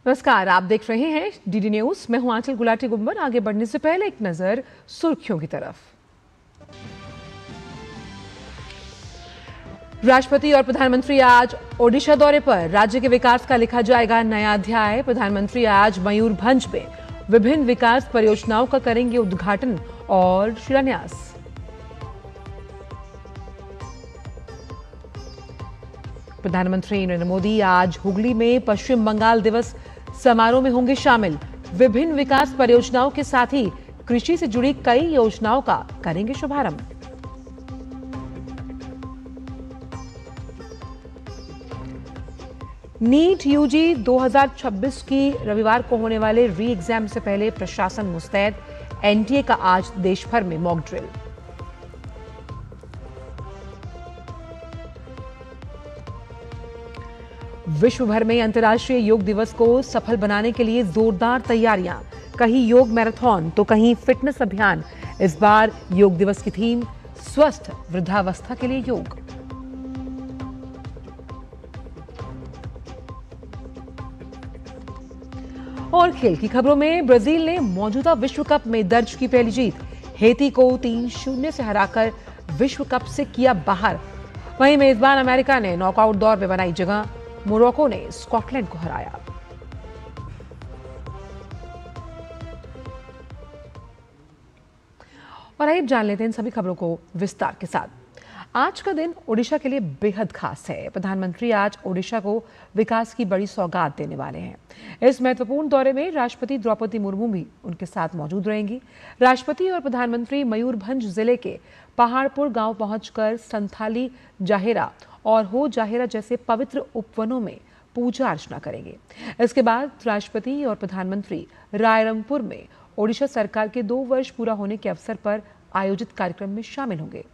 नमस्कार, आप देख रहे हैं डीडी न्यूज। मैं हूं आंचल गुलाटी गुंबर। आगे बढ़ने से पहले एक नजर सुर्खियों की तरफ। राष्ट्रपति और प्रधानमंत्री आज ओडिशा दौरे पर। राज्य के विकास का लिखा जाएगा नया अध्याय। प्रधानमंत्री आज मयूरभंज में विभिन्न विकास परियोजनाओं का करेंगे उद्घाटन और शिलान्यास। प्रधानमंत्री नरेंद्र मोदी आज हुगली में पश्चिम बंगाल दिवस समारोह में होंगे शामिल। विभिन्न विकास परियोजनाओं के साथ ही कृषि से जुड़ी कई योजनाओं का करेंगे शुभारंभ। नीट यूजी 2026 की रविवार को होने वाले री एग्जाम से पहले प्रशासन मुस्तैद। एनटीए का आज देश भर में मॉक ड्रिल। विश्व भर में अंतर्राष्ट्रीय योग दिवस को सफल बनाने के लिए जोरदार तैयारियां। कहीं योग मैराथन तो कहीं फिटनेस अभियान। इस बार योग दिवस की थीम स्वस्थ वृद्धावस्था के लिए योग। और खेल की खबरों में ब्राजील ने मौजूदा विश्व कप में दर्ज की पहली जीत। हेती को 3-0 से हराकर विश्व कप से किया बाहर। वहीं मेजबान अमेरिका ने नॉकआउट दौर में बनाई जगह। मोरक्को ने स्कॉटलैंड को हराया। और आइए जान लेते हैं इन सभी खबरों को विस्तार के साथ। आज का दिन ओडिशा के लिए बेहद खास है। प्रधानमंत्री आज ओडिशा को विकास की बड़ी सौगात देने वाले हैं। इस महत्वपूर्ण दौरे में राष्ट्रपति द्रौपदी मुर्मू भी उनके साथ मौजूद रहेंगी। राष्ट्रपति और प्रधानमंत्री मयूरभंज जिले के पहाड़पुर गांव पहुंचकर संथाली जाहेरा और हो जाहेरा जैसे पवित्र उपवनों में पूजा अर्चना करेंगे। इसके बाद राष्ट्रपति और प्रधानमंत्री रायरंगपुर में ओडिशा सरकार के 2 वर्ष पूरा होने के अवसर पर आयोजित कार्यक्रम में शामिल होंगे।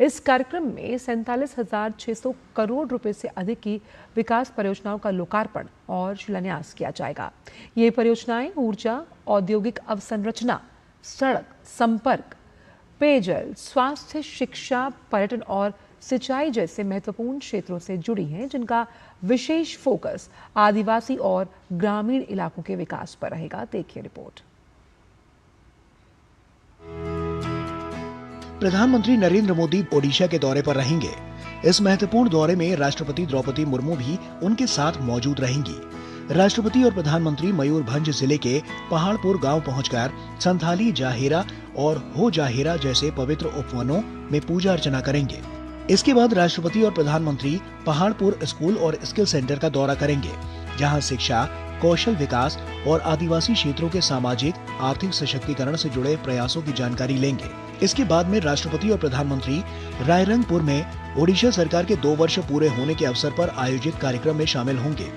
इस कार्यक्रम में 47,600 करोड़ रुपए से अधिक की विकास परियोजनाओं का लोकार्पण और शिलान्यास किया जाएगा। ये परियोजनाएं ऊर्जा, औद्योगिक अवसंरचना, सड़क संपर्क, पेयजल, स्वास्थ्य, शिक्षा, पर्यटन और सिंचाई जैसे महत्वपूर्ण क्षेत्रों से जुड़ी हैं, जिनका विशेष फोकस आदिवासी और ग्रामीण इलाकों के विकास पर रहेगा। देखिए रिपोर्ट। प्रधानमंत्री नरेंद्र मोदी ओडिशा के दौरे पर रहेंगे। इस महत्वपूर्ण दौरे में राष्ट्रपति द्रौपदी मुर्मू भी उनके साथ मौजूद रहेंगी। राष्ट्रपति और प्रधानमंत्री मयूरभंज जिले के पहाड़पुर गांव पहुंचकर संथाली जाहेरा और हो जाहेरा जैसे पवित्र उपवनों में पूजा अर्चना करेंगे। इसके बाद राष्ट्रपति और प्रधानमंत्री पहाड़पुर स्कूल और स्किल सेंटर का दौरा करेंगे, जहां शिक्षा, कौशल विकास और आदिवासी क्षेत्रों के सामाजिक आर्थिक सशक्तिकरण से जुड़े प्रयासों की जानकारी लेंगे। इसके बाद में राष्ट्रपति और प्रधानमंत्री रायरंगपुर में ओडिशा सरकार के 2 वर्ष पूरे होने के अवसर पर आयोजित कार्यक्रम में शामिल होंगे।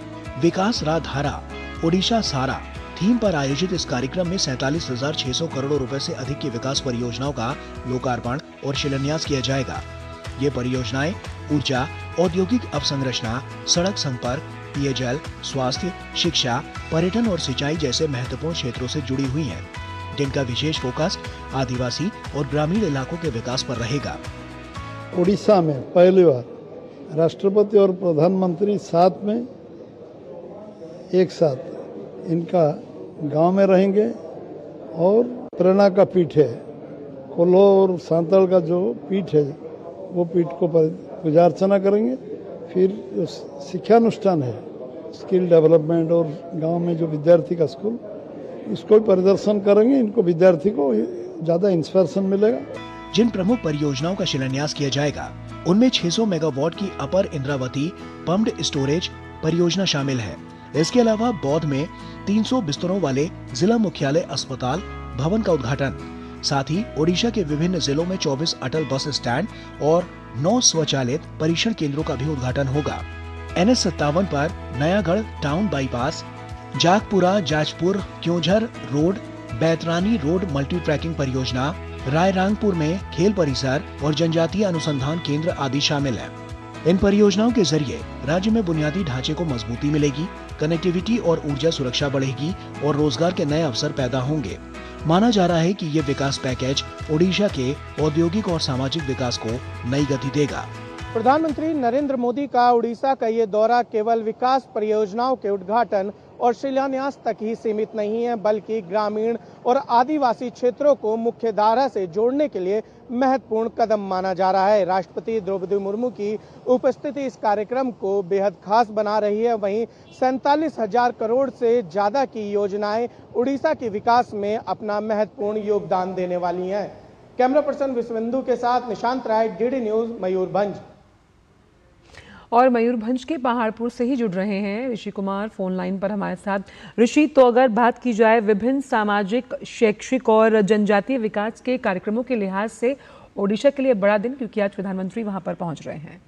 विकास धारा ओडिशा सारा थीम पर आयोजित इस कार्यक्रम में 47,600 करोड़ रुपए से अधिक की विकास परियोजनाओं का लोकार्पण और शिलान्यास किया जाएगा। ये परियोजनाएं ऊर्जा, औद्योगिक अवसंरचना, सड़क संपर्क, पेयजल, स्वास्थ्य, शिक्षा, पर्यटन और सिंचाई जैसे महत्वपूर्ण क्षेत्रों से जुड़ी हुई हैं, जिनका विशेष फोकस आदिवासी और ग्रामीण इलाकों के विकास पर रहेगा। उड़ीसा में पहली बार राष्ट्रपति और प्रधानमंत्री साथ में एक साथ इनका गांव में रहेंगे और प्रेरणा का पीठ है, कोल्हो और सांतल का जो पीठ है, वो पीठ को पूजा अर्चना करेंगे। फिर शिक्षानुष्ठान है, स्किल डेवलपमेंट और गांव में जो विद्यार्थी का स्कूल, इसको परिदर्शन करेंगे। इनको विद्यार्थी को ज्यादा इंस्पिरेशन मिलेगा। जिन प्रमुख परियोजनाओं का शिलान्यास किया जाएगा, उनमें 600 मेगावाट की अपर इंद्रावती पम्प्ड स्टोरेज परियोजना शामिल है। इसके अलावा बौद्ध में 300 बिस्तरों वाले जिला मुख्यालय अस्पताल भवन का उद्घाटन, साथ ही ओडिशा के विभिन्न जिलों में 24 अटल बस स्टैंड और 9 स्वचालित परीक्षण केंद्रों का भी उद्घाटन होगा। NH 57 पर Nayagarh town bypass, Jagpura Jajpur Keonjhar road, Baitarani road multi tracking परियोजना, रायरंगपुर में खेल परिसर और जनजातीय अनुसंधान केंद्र आदि शामिल है। इन परियोजनाओं के जरिए राज्य में बुनियादी ढांचे को मजबूती मिलेगी, कनेक्टिविटी और ऊर्जा सुरक्षा बढ़ेगी और रोजगार के नए अवसर पैदा होंगे। माना जा रहा है कि ये विकास पैकेज ओडिशा के औद्योगिक और सामाजिक विकास को नई गति देगा। प्रधानमंत्री नरेंद्र मोदी का उड़ीसा का ये दौरा केवल विकास परियोजनाओं के उद्घाटन और शिलान्यास तक ही सीमित नहीं है, बल्कि ग्रामीण और आदिवासी क्षेत्रों को मुख्य धारा से जोड़ने के लिए महत्वपूर्ण कदम माना जा रहा है। राष्ट्रपति द्रौपदी मुर्मू की उपस्थिति इस कार्यक्रम को बेहद खास बना रही है। वहीं 47,000 करोड़ से ज्यादा की योजनाएं उड़ीसा के विकास में अपना महत्वपूर्ण योगदान देने वाली हैं। कैमरा पर्सन विश्वेंदु के साथ निशांत राय, डीडी न्यूज, मयूरभंज। और मयूरभंज के पहाड़पुर से ही जुड़ रहे हैं ऋषि कुमार फोन लाइन पर हमारे साथ। ऋषि, तो अगर बात की जाए विभिन्न सामाजिक, शैक्षिक और जनजातीय विकास के कार्यक्रमों के लिहाज से ओडिशा के लिए बड़ा दिन, क्योंकि आज प्रधानमंत्री वहां पर पहुंच रहे हैं।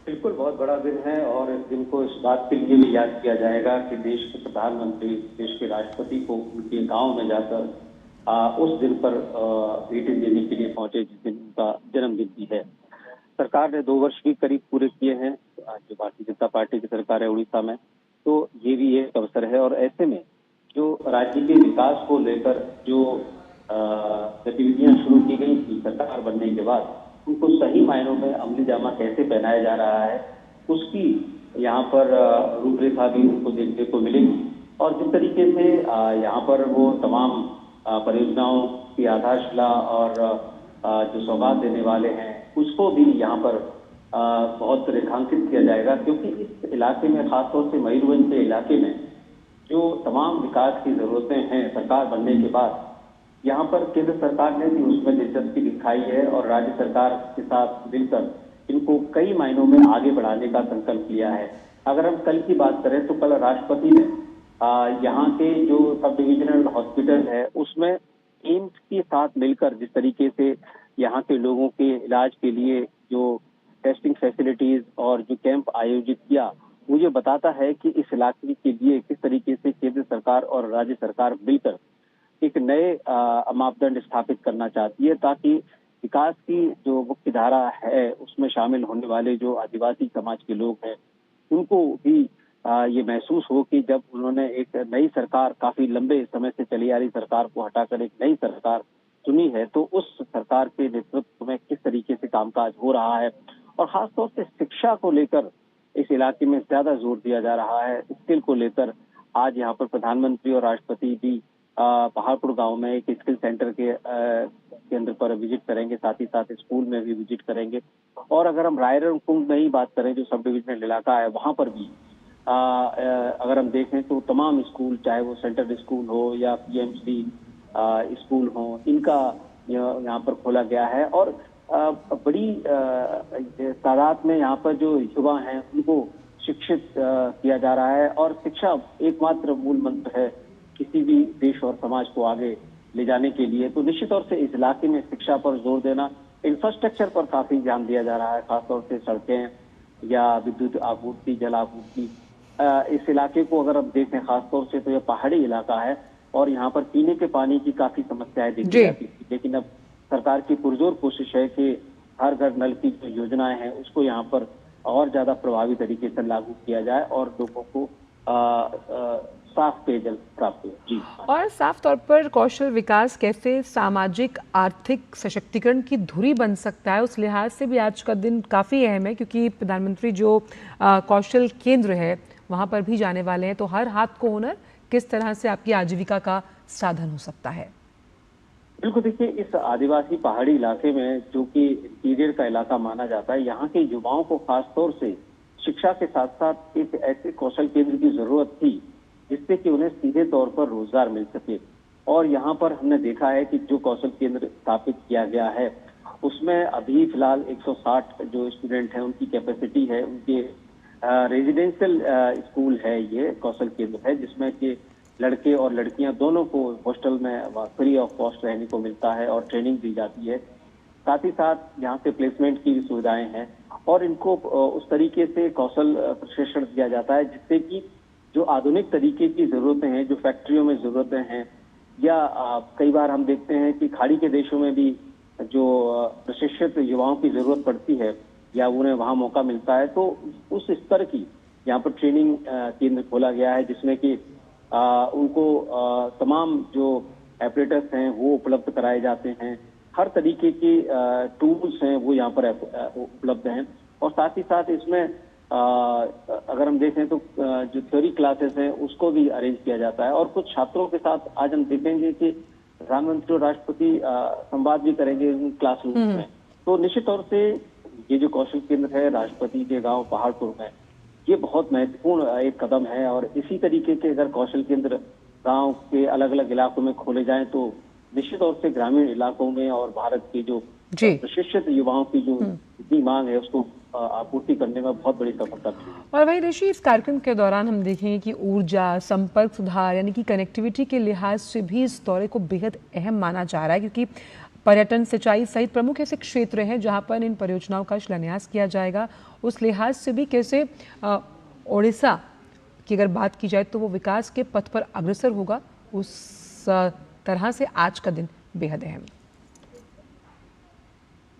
बिल्कुल, बहुत बड़ा दिन है और इस दिन को इस बात के लिए भी याद किया जाएगा कि देश के प्रधानमंत्री देश के राष्ट्रपति को उनके गाँव में जाकर उस दिन पर भेंटें देने के लिए पहुंचे, जिस दिन उनका जन्मदिन भी है। सरकार ने 2 वर्ष भी करीब पूरे किए हैं, जो भारतीय जनता पार्टी की सरकार है उड़ीसा में, तो ये भी एक अवसर है। और ऐसे में जो राज्य के विकास को लेकर जो गतिविधियां शुरू की गई थी सरकार बनने के बाद, उनको सही मायनों में अमली जामा कैसे पहनाया जा रहा है, उसकी यहाँ पर रूपरेखा भी उनको देखने को मिलेगी। और जिस तरीके से यहाँ पर वो तमाम परियोजनाओं की आधारशिला और जो सौगात देने वाले हैं उसको भी यहाँ पर बहुत रेखांकित किया जाएगा, क्योंकि इस इलाके में, खासतौर से मयूरभंज के इलाके में जो तमाम विकास की जरूरतें हैं सरकार बनने के बाद, यहाँ पर केंद्र सरकार ने भी उसमें दिलचस्पी दिखाई है और राज्य सरकार के साथ मिलकर इनको कई मायनों में आगे बढ़ाने का संकल्प लिया है। अगर हम कल की बात करें तो कल राष्ट्रपति ने यहाँ के जो सब डिविजनल हॉस्पिटल है उसमें एम्स के साथ मिलकर जिस तरीके से यहाँ के लोगों के इलाज के लिए जो टेस्टिंग फैसिलिटीज और जो कैंप आयोजित किया, वो ये बताता है कि इस इलाके के लिए किस तरीके से केंद्र सरकार और राज्य सरकार मिलकर एक नए मापदंड स्थापित करना चाहती है, ताकि विकास की जो मुख्य धारा है उसमें शामिल होने वाले जो आदिवासी समाज के लोग हैं उनको भी ये महसूस हो कि जब उन्होंने एक नई सरकार, काफी लंबे समय से चली आ रही सरकार को हटाकर एक नई सरकार चुनी है, तो उस सरकार के नेतृत्व में किस तरीके से कामकाज हो रहा है। और खासतौर से शिक्षा को लेकर इस इलाके में ज्यादा जोर दिया जा रहा है। स्किल को लेकर आज यहाँ पर प्रधानमंत्री और राष्ट्रपति भी पहाड़पुर गांव में एक स्किल सेंटर के केंद्र पर विजिट करेंगे, साथ ही साथ स्कूल में भी विजिट करेंगे। और अगर हम रायरंग कुंड में ही बात करें, जो सब डिविजनल इलाका है, वहां पर भी अगर हम देखें तो तमाम स्कूल, चाहे वो सेंट्रल स्कूल हो या पीएमसी स्कूल हो, इनका यहाँ पर खोला गया है। और बड़ी तादाद में यहाँ पर जो युवा हैं उनको शिक्षित किया जा रहा है। और शिक्षा एकमात्र मूल मंत्र है किसी भी देश और समाज को आगे ले जाने के लिए। तो निश्चित तौर से इस इलाके में शिक्षा पर जोर देना, इंफ्रास्ट्रक्चर पर काफी ध्यान दिया जा रहा है, खासतौर से सड़कें या विद्युत आपूर्ति, जल आपूर्ति। इस इलाके को अगर हम देखें खासतौर से तो यह पहाड़ी इलाका है और यहाँ पर पीने के पानी की काफी समस्याएं देखी जाती थी, लेकिन अब सरकार की पुरजोर कोशिश है कि हर घर नल की जो योजनाएं हैं उसको यहाँ पर और ज्यादा प्रभावी तरीके से लागू किया जाए और लोगों को साफ पेयजल प्राप्त हो। जी। और साफ तौर पर कौशल विकास कैसे सामाजिक आर्थिक सशक्तिकरण की धुरी बन सकता है, उस लिहाज से भी आज का दिन काफ़ी अहम है, क्योंकि प्रधानमंत्री जो कौशल केंद्र है वहाँ पर भी जाने वाले हैं। तो हर हाथ को हुनर किस तरह से आपकी आजीविका का साधन हो सकता है? बिल्कुल, देखिए, इस आदिवासी पहाड़ी इलाके में जो कि इंटीरियर का इलाका माना जाता है, यहाँ के युवाओं को खासतौर से शिक्षा के साथ साथ एक ऐसे कौशल केंद्र की जरूरत थी जिससे कि उन्हें सीधे तौर पर रोजगार मिल सके। और यहाँ पर हमने देखा है कि जो कौशल केंद्र स्थापित किया गया है उसमें अभी फिलहाल 160 जो स्टूडेंट हैं उनकी कैपेसिटी है। उनके रेजिडेंशियल स्कूल है, ये कौशल केंद्र है, जिसमें कि लड़के और लड़कियां दोनों को हॉस्टल में फ्री ऑफ कॉस्ट रहने को मिलता है और ट्रेनिंग दी जाती है। साथ ही साथ यहाँ से प्लेसमेंट की भी सुविधाएं हैं और इनको उस तरीके से कौशल प्रशिक्षण दिया जाता है जिससे कि जो आधुनिक तरीके की जरूरतें हैं, जो फैक्ट्रियों में जरूरतें हैं, या कई बार हम देखते हैं कि खाड़ी के देशों में भी जो प्रशिक्षित युवाओं की जरूरत पड़ती है या उन्हें वहां मौका मिलता है, तो उस स्तर की यहाँ पर ट्रेनिंग केंद्र खोला गया है जिसमें कि उनको तमाम जो ऑपरेटर्स हैं वो उपलब्ध कराए जाते हैं। हर तरीके के टूल्स हैं वो यहाँ पर उपलब्ध हैं। और साथ ही साथ इसमें अगर हम देखें तो जो थ्योरी क्लासेस हैं उसको भी अरेंज किया जाता है। और कुछ छात्रों के साथ आज हम देखेंगे कि प्रधानमंत्री और राष्ट्रपति संवाद भी करेंगे क्लासरूम में। तो निश्चित तौर से ये जो कौशल केंद्र है राष्ट्रपति के गांव पहाड़पुर में, ये बहुत महत्वपूर्ण एक कदम है। और इसी तरीके के अगर कौशल केंद्र गांव के अलग अलग इलाकों में खोले जाएं तो निश्चित तौर से ग्रामीण इलाकों में और भारत के जो प्रशिक्षित युवाओं की जो इतनी मांग है उसको आपूर्ति करने में बहुत बड़ी सफलता मिली। और वही ऋषि, इस कार्यक्रम के दौरान हम देखेंगे कि ऊर्जा, संपर्क सुधार यानी कि कनेक्टिविटी के लिहाज से भी इस दौरे को बेहद अहम माना जा रहा है, क्योंकि पर्यटन, सिंचाई सहित प्रमुख ऐसे क्षेत्र हैं जहां पर इन परियोजनाओं का शिलान्यास किया जाएगा। उस लिहाज से भी कैसे ओडिशा की अगर बात की जाए तो वो विकास के पथ पर अग्रसर होगा, उस तरह से आज का दिन बेहद अहम।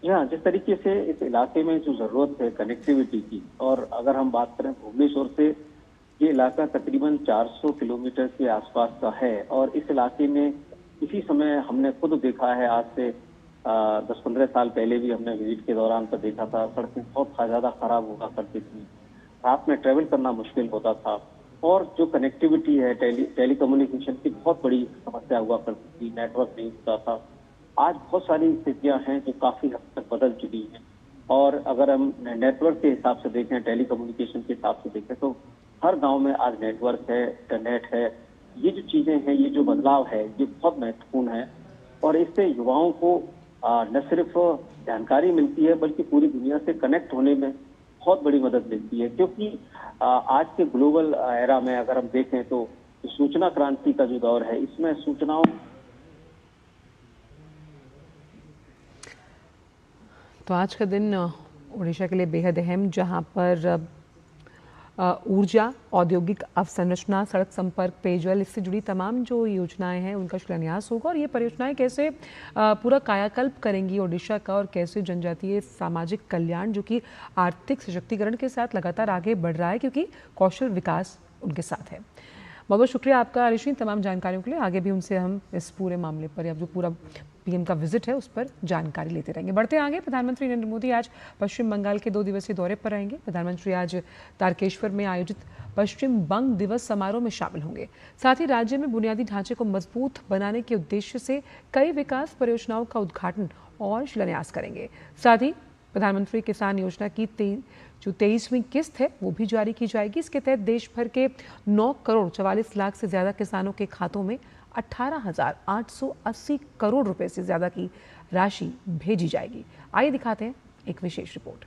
हाँ, जिस तरीके से इस इलाके में जो जरूरत है कनेक्टिविटी की, और अगर हम बात करें भुवनेश्वर से, ये इलाका तकरीबन 400 किलोमीटर के आसपास का है। और इस इलाके में इसी समय हमने खुद देखा है, आज से 10-15 साल पहले भी हमने विजिट के दौरान पर देखा था, सड़कें बहुत ज्यादा खराब हुआ करती थी, रात में ट्रेवल करना मुश्किल होता था। और जो कनेक्टिविटी है, टेलीकम्युनिकेशन की बहुत बड़ी समस्या हुआ करती थी, नेटवर्क नहीं होता था। आज बहुत सारी स्थितियां हैं जो काफी हद तक बदल चुकी हैं। और अगर हम नेटवर्क के हिसाब से देखें, टेलीकम्युनिकेशन के हिसाब से देखें, तो हर गांव में आज नेटवर्क है, इंटरनेट है। ये जो चीजें हैं, ये जो बदलाव है, ये बहुत महत्वपूर्ण है। और इससे युवाओं को न सिर्फ जानकारी मिलती है बल्कि पूरी दुनिया से कनेक्ट होने में बहुत बड़ी मदद मिलती है। क्योंकि आज के ग्लोबल एरा में अगर हम देखें तो सूचना क्रांति का जो दौर है, इसमें सूचनाओं तो आज का दिन ओडिशा के लिए बेहद अहम, जहां पर ऊर्जा, औद्योगिक अवसंरचना, सड़क संपर्क, पेयजल, इससे जुड़ी तमाम जो योजनाएं हैं उनका शिलान्यास होगा। और ये परियोजनाएं कैसे पूरा कायाकल्प करेंगी ओडिशा का, और कैसे जनजातीय सामाजिक कल्याण जो कि आर्थिक सशक्तिकरण के साथ लगातार आगे बढ़ रहा है, क्योंकि कौशल विकास उनके साथ है। बहुत बहुत शुक्रिया आपका ऋषि तमाम जानकारियों के लिए। आगे भी उनसे हम इस पूरे मामले पर या जो पूरा पीएम का विजिट है उस पर जानकारी लेते रहेंगे। बढ़ते आगे, प्रधानमंत्री नरेंद्र मोदी आज पश्चिम बंगाल के 2 दिवसीय दौरे पर रहेंगे। प्रधानमंत्री आज तारकेश्वर में आयोजित पश्चिम बंग दिवस समारोह में शामिल होंगे। साथ ही राज्य में बुनियादी ढांचे को मजबूत बनाने के उद्देश्य से कई विकास परियोजनाओं का उद्घाटन और शिलान्यास करेंगे। साथ ही प्रधानमंत्री किसान योजना की जो 23वीं किस्त है वो भी जारी की जाएगी। इसके तहत देश भर के 9 करोड़ 44 लाख से ज्यादा किसानों के खातों में 18,880 करोड़ रुपए से ज्यादा की राशि भेजी जाएगी। आइए दिखाते हैं एक विशेष रिपोर्ट।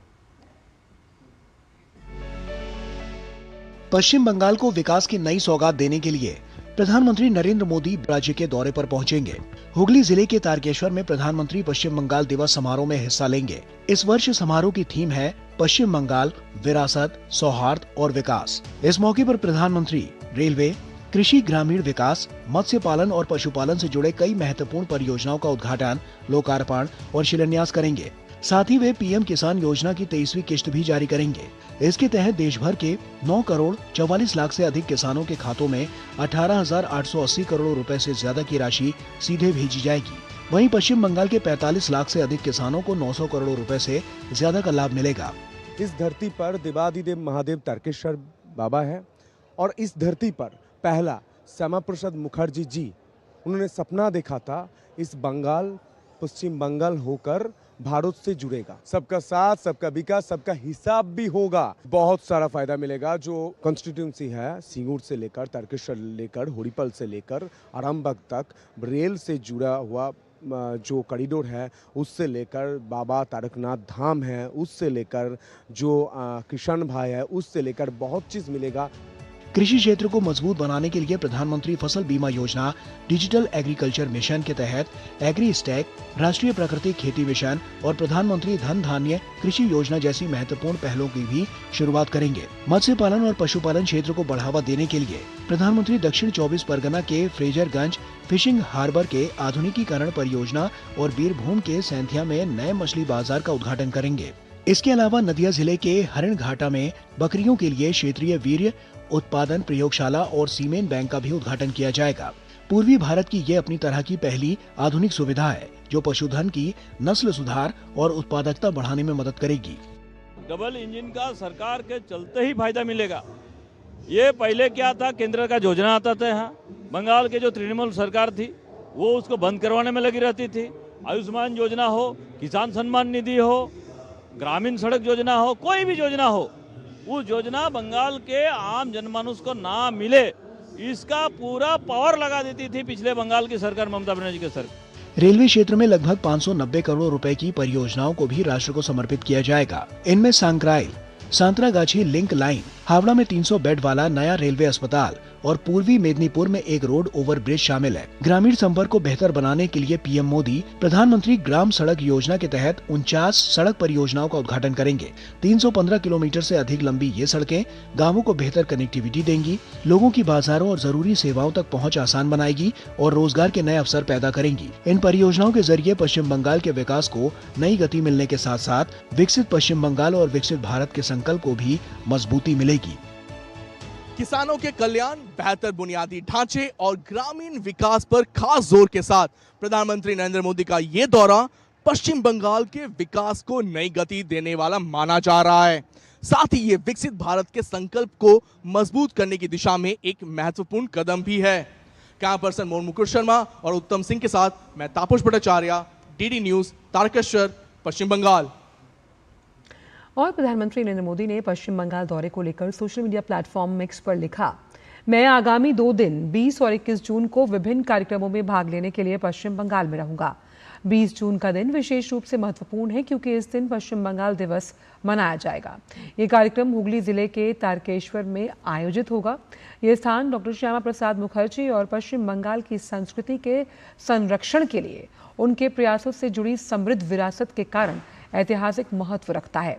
पश्चिम बंगाल को विकास की नई सौगात देने के लिए प्रधानमंत्री नरेंद्र मोदी राज्य के दौरे पर पहुंचेंगे। हुगली जिले के तारकेश्वर में प्रधानमंत्री पश्चिम बंगाल दिवस समारोह में हिस्सा लेंगे। इस वर्ष समारोह की थीम है पश्चिम बंगाल, विरासत, सौहार्द और विकास। इस मौके पर प्रधानमंत्री रेलवे, कृषि, ग्रामीण विकास, मत्स्य पालन और पशुपालन से जुड़े कई महत्वपूर्ण परियोजनाओं का उद्घाटन, लोकार्पण और शिलान्यास करेंगे। साथ ही वे पीएम किसान योजना की 23वीं किस्त भी जारी करेंगे। इसके तहत देश भर के 9 करोड़ 44 लाख से अधिक किसानों के खातों में 18,880 करोड़ रुपए से ज्यादा की राशि सीधे भेजी जाएगी। वहीं पश्चिम बंगाल के 45 लाख से अधिक किसानों को 900 करोड़ रुपए से ज्यादा का लाभ मिलेगा। इस धरती पर देवादिदेव महादेव तारकेश्वर बाबा है और इस धरती पर पहला श्यामा प्रसाद मुखर्जी जी, उन्होंने सपना देखा था इस बंगाल, पश्चिम बंगाल होकर भारत से जुड़ेगा। सबका साथ, सबका विकास, सबका हिसाब भी होगा। बहुत सारा फायदा मिलेगा। जो कॉन्स्टिट्यूंसी है, सिंगूर से लेकर तारकेश्वर लेकर होरीपल से लेकर आरामबाग तक, रेल से जुड़ा हुआ जो कॉरिडोर है उससे लेकर बाबा तारकनाथ धाम है, उससे लेकर जो किसान भाई है, उससे लेकर बहुत चीज मिलेगा। कृषि क्षेत्र को मजबूत बनाने के लिए प्रधानमंत्री फसल बीमा योजना, डिजिटल एग्रीकल्चर मिशन के तहत एग्री स्टैक, राष्ट्रीय प्राकृतिक खेती मिशन और प्रधानमंत्री धन धान्य कृषि योजना जैसी महत्वपूर्ण पहलों की भी शुरुआत करेंगे। मत्स्य पालन और पशुपालन क्षेत्र को बढ़ावा देने के लिए प्रधानमंत्री दक्षिण 24 परगना के फ्रेजरगंज फिशिंग हार्बर के आधुनिकीकरण परियोजना और बीरभूम के सैंथिया में नए मछली बाजार का उद्घाटन करेंगे। इसके अलावा नदिया जिले के हरिण घाटा में बकरियों के लिए क्षेत्रीय वीर्य उत्पादन प्रयोगशाला और सीमेंट बैंक का भी उद्घाटन किया जाएगा। पूर्वी भारत की ये अपनी तरह की पहली आधुनिक सुविधा है। जो पशुधन की नस्ल सुधार और उत्पादकता बढ़ाने में मदद करेगी। डबल इंजन का सरकार के चलते ही फायदा मिलेगा। ये पहले क्या था, केंद्र का योजना आता था, यहाँ बंगाल के जो तृणमूल सरकार थी वो उसको बंद करवाने में लगी रहती थी। आयुष्मान योजना हो, किसान सम्मान निधि हो, ग्रामीण सड़क योजना हो, कोई भी योजना हो, वो योजना बंगाल के आम जनमानुष को ना मिले, इसका पूरा पावर लगा देती थी पिछले बंगाल की सरकार, ममता बनर्जी की सरकार। रेलवे क्षेत्र में लगभग 590 करोड़ रुपए की परियोजनाओं को भी राष्ट्र को समर्पित किया जाएगा। इनमें सांक्राइल सांतरागाछी लिंक लाइन, हावड़ा में 300 बेड वाला नया रेलवे अस्पताल और पूर्वी मेदिनीपुर में एक रोड ओवर ब्रिज शामिल है। ग्रामीण संपर्क को बेहतर बनाने के लिए पीएम मोदी प्रधानमंत्री ग्राम सड़क योजना के तहत 49 सड़क परियोजनाओं का उद्घाटन करेंगे। 315 किलोमीटर से अधिक लंबी ये सड़कें गांवों को बेहतर कनेक्टिविटी देंगी, लोगों की बाजारों और जरूरी सेवाओं तक पहुंच आसान बनाएगी और रोजगार के नए अवसर पैदा करेंगी। इन परियोजनाओं के जरिए पश्चिम बंगाल के विकास को नई गति मिलने के साथ साथ विकसित पश्चिम बंगाल और विकसित भारत के संकल्प को भी मजबूती मिलेगी। किसानों के कल्याण, बेहतर बुनियादी ढांचे और ग्रामीण विकास पर खास जोर के साथ प्रधानमंत्री नरेंद्र मोदी का ये दौरा पश्चिम बंगाल के विकास को नई गति देने वाला माना जा रहा है। साथ ही ये विकसित भारत के संकल्प को मजबूत करने की दिशा में एक महत्वपूर्ण कदम भी है। कैमरा पर्सन मोहन मुकुट शर्मा और उत्तम सिंह के साथ मैं तापस भट्टाचार्य, डीडी न्यूज, तारकेश्वर, पश्चिम बंगाल। और प्रधानमंत्री नरेंद्र मोदी ने पश्चिम बंगाल दौरे को लेकर सोशल मीडिया प्लेटफॉर्म X पर लिखा, मैं आगामी 2 दिन 20 और 21 जून को विभिन्न कार्यक्रमों में भाग लेने के लिए पश्चिम बंगाल में रहूंगा। 20 जून का दिन विशेष रूप से महत्वपूर्ण है क्योंकि इस दिन पश्चिम बंगाल दिवस मनाया जाएगा। ये कार्यक्रम हुगली जिले के तारकेश्वर में आयोजित होगा। ये स्थान डॉक्टर श्यामा प्रसाद मुखर्जी और पश्चिम बंगाल की संस्कृति के संरक्षण के लिए उनके प्रयासों से जुड़ी समृद्ध विरासत के कारण ऐतिहासिक महत्व रखता है।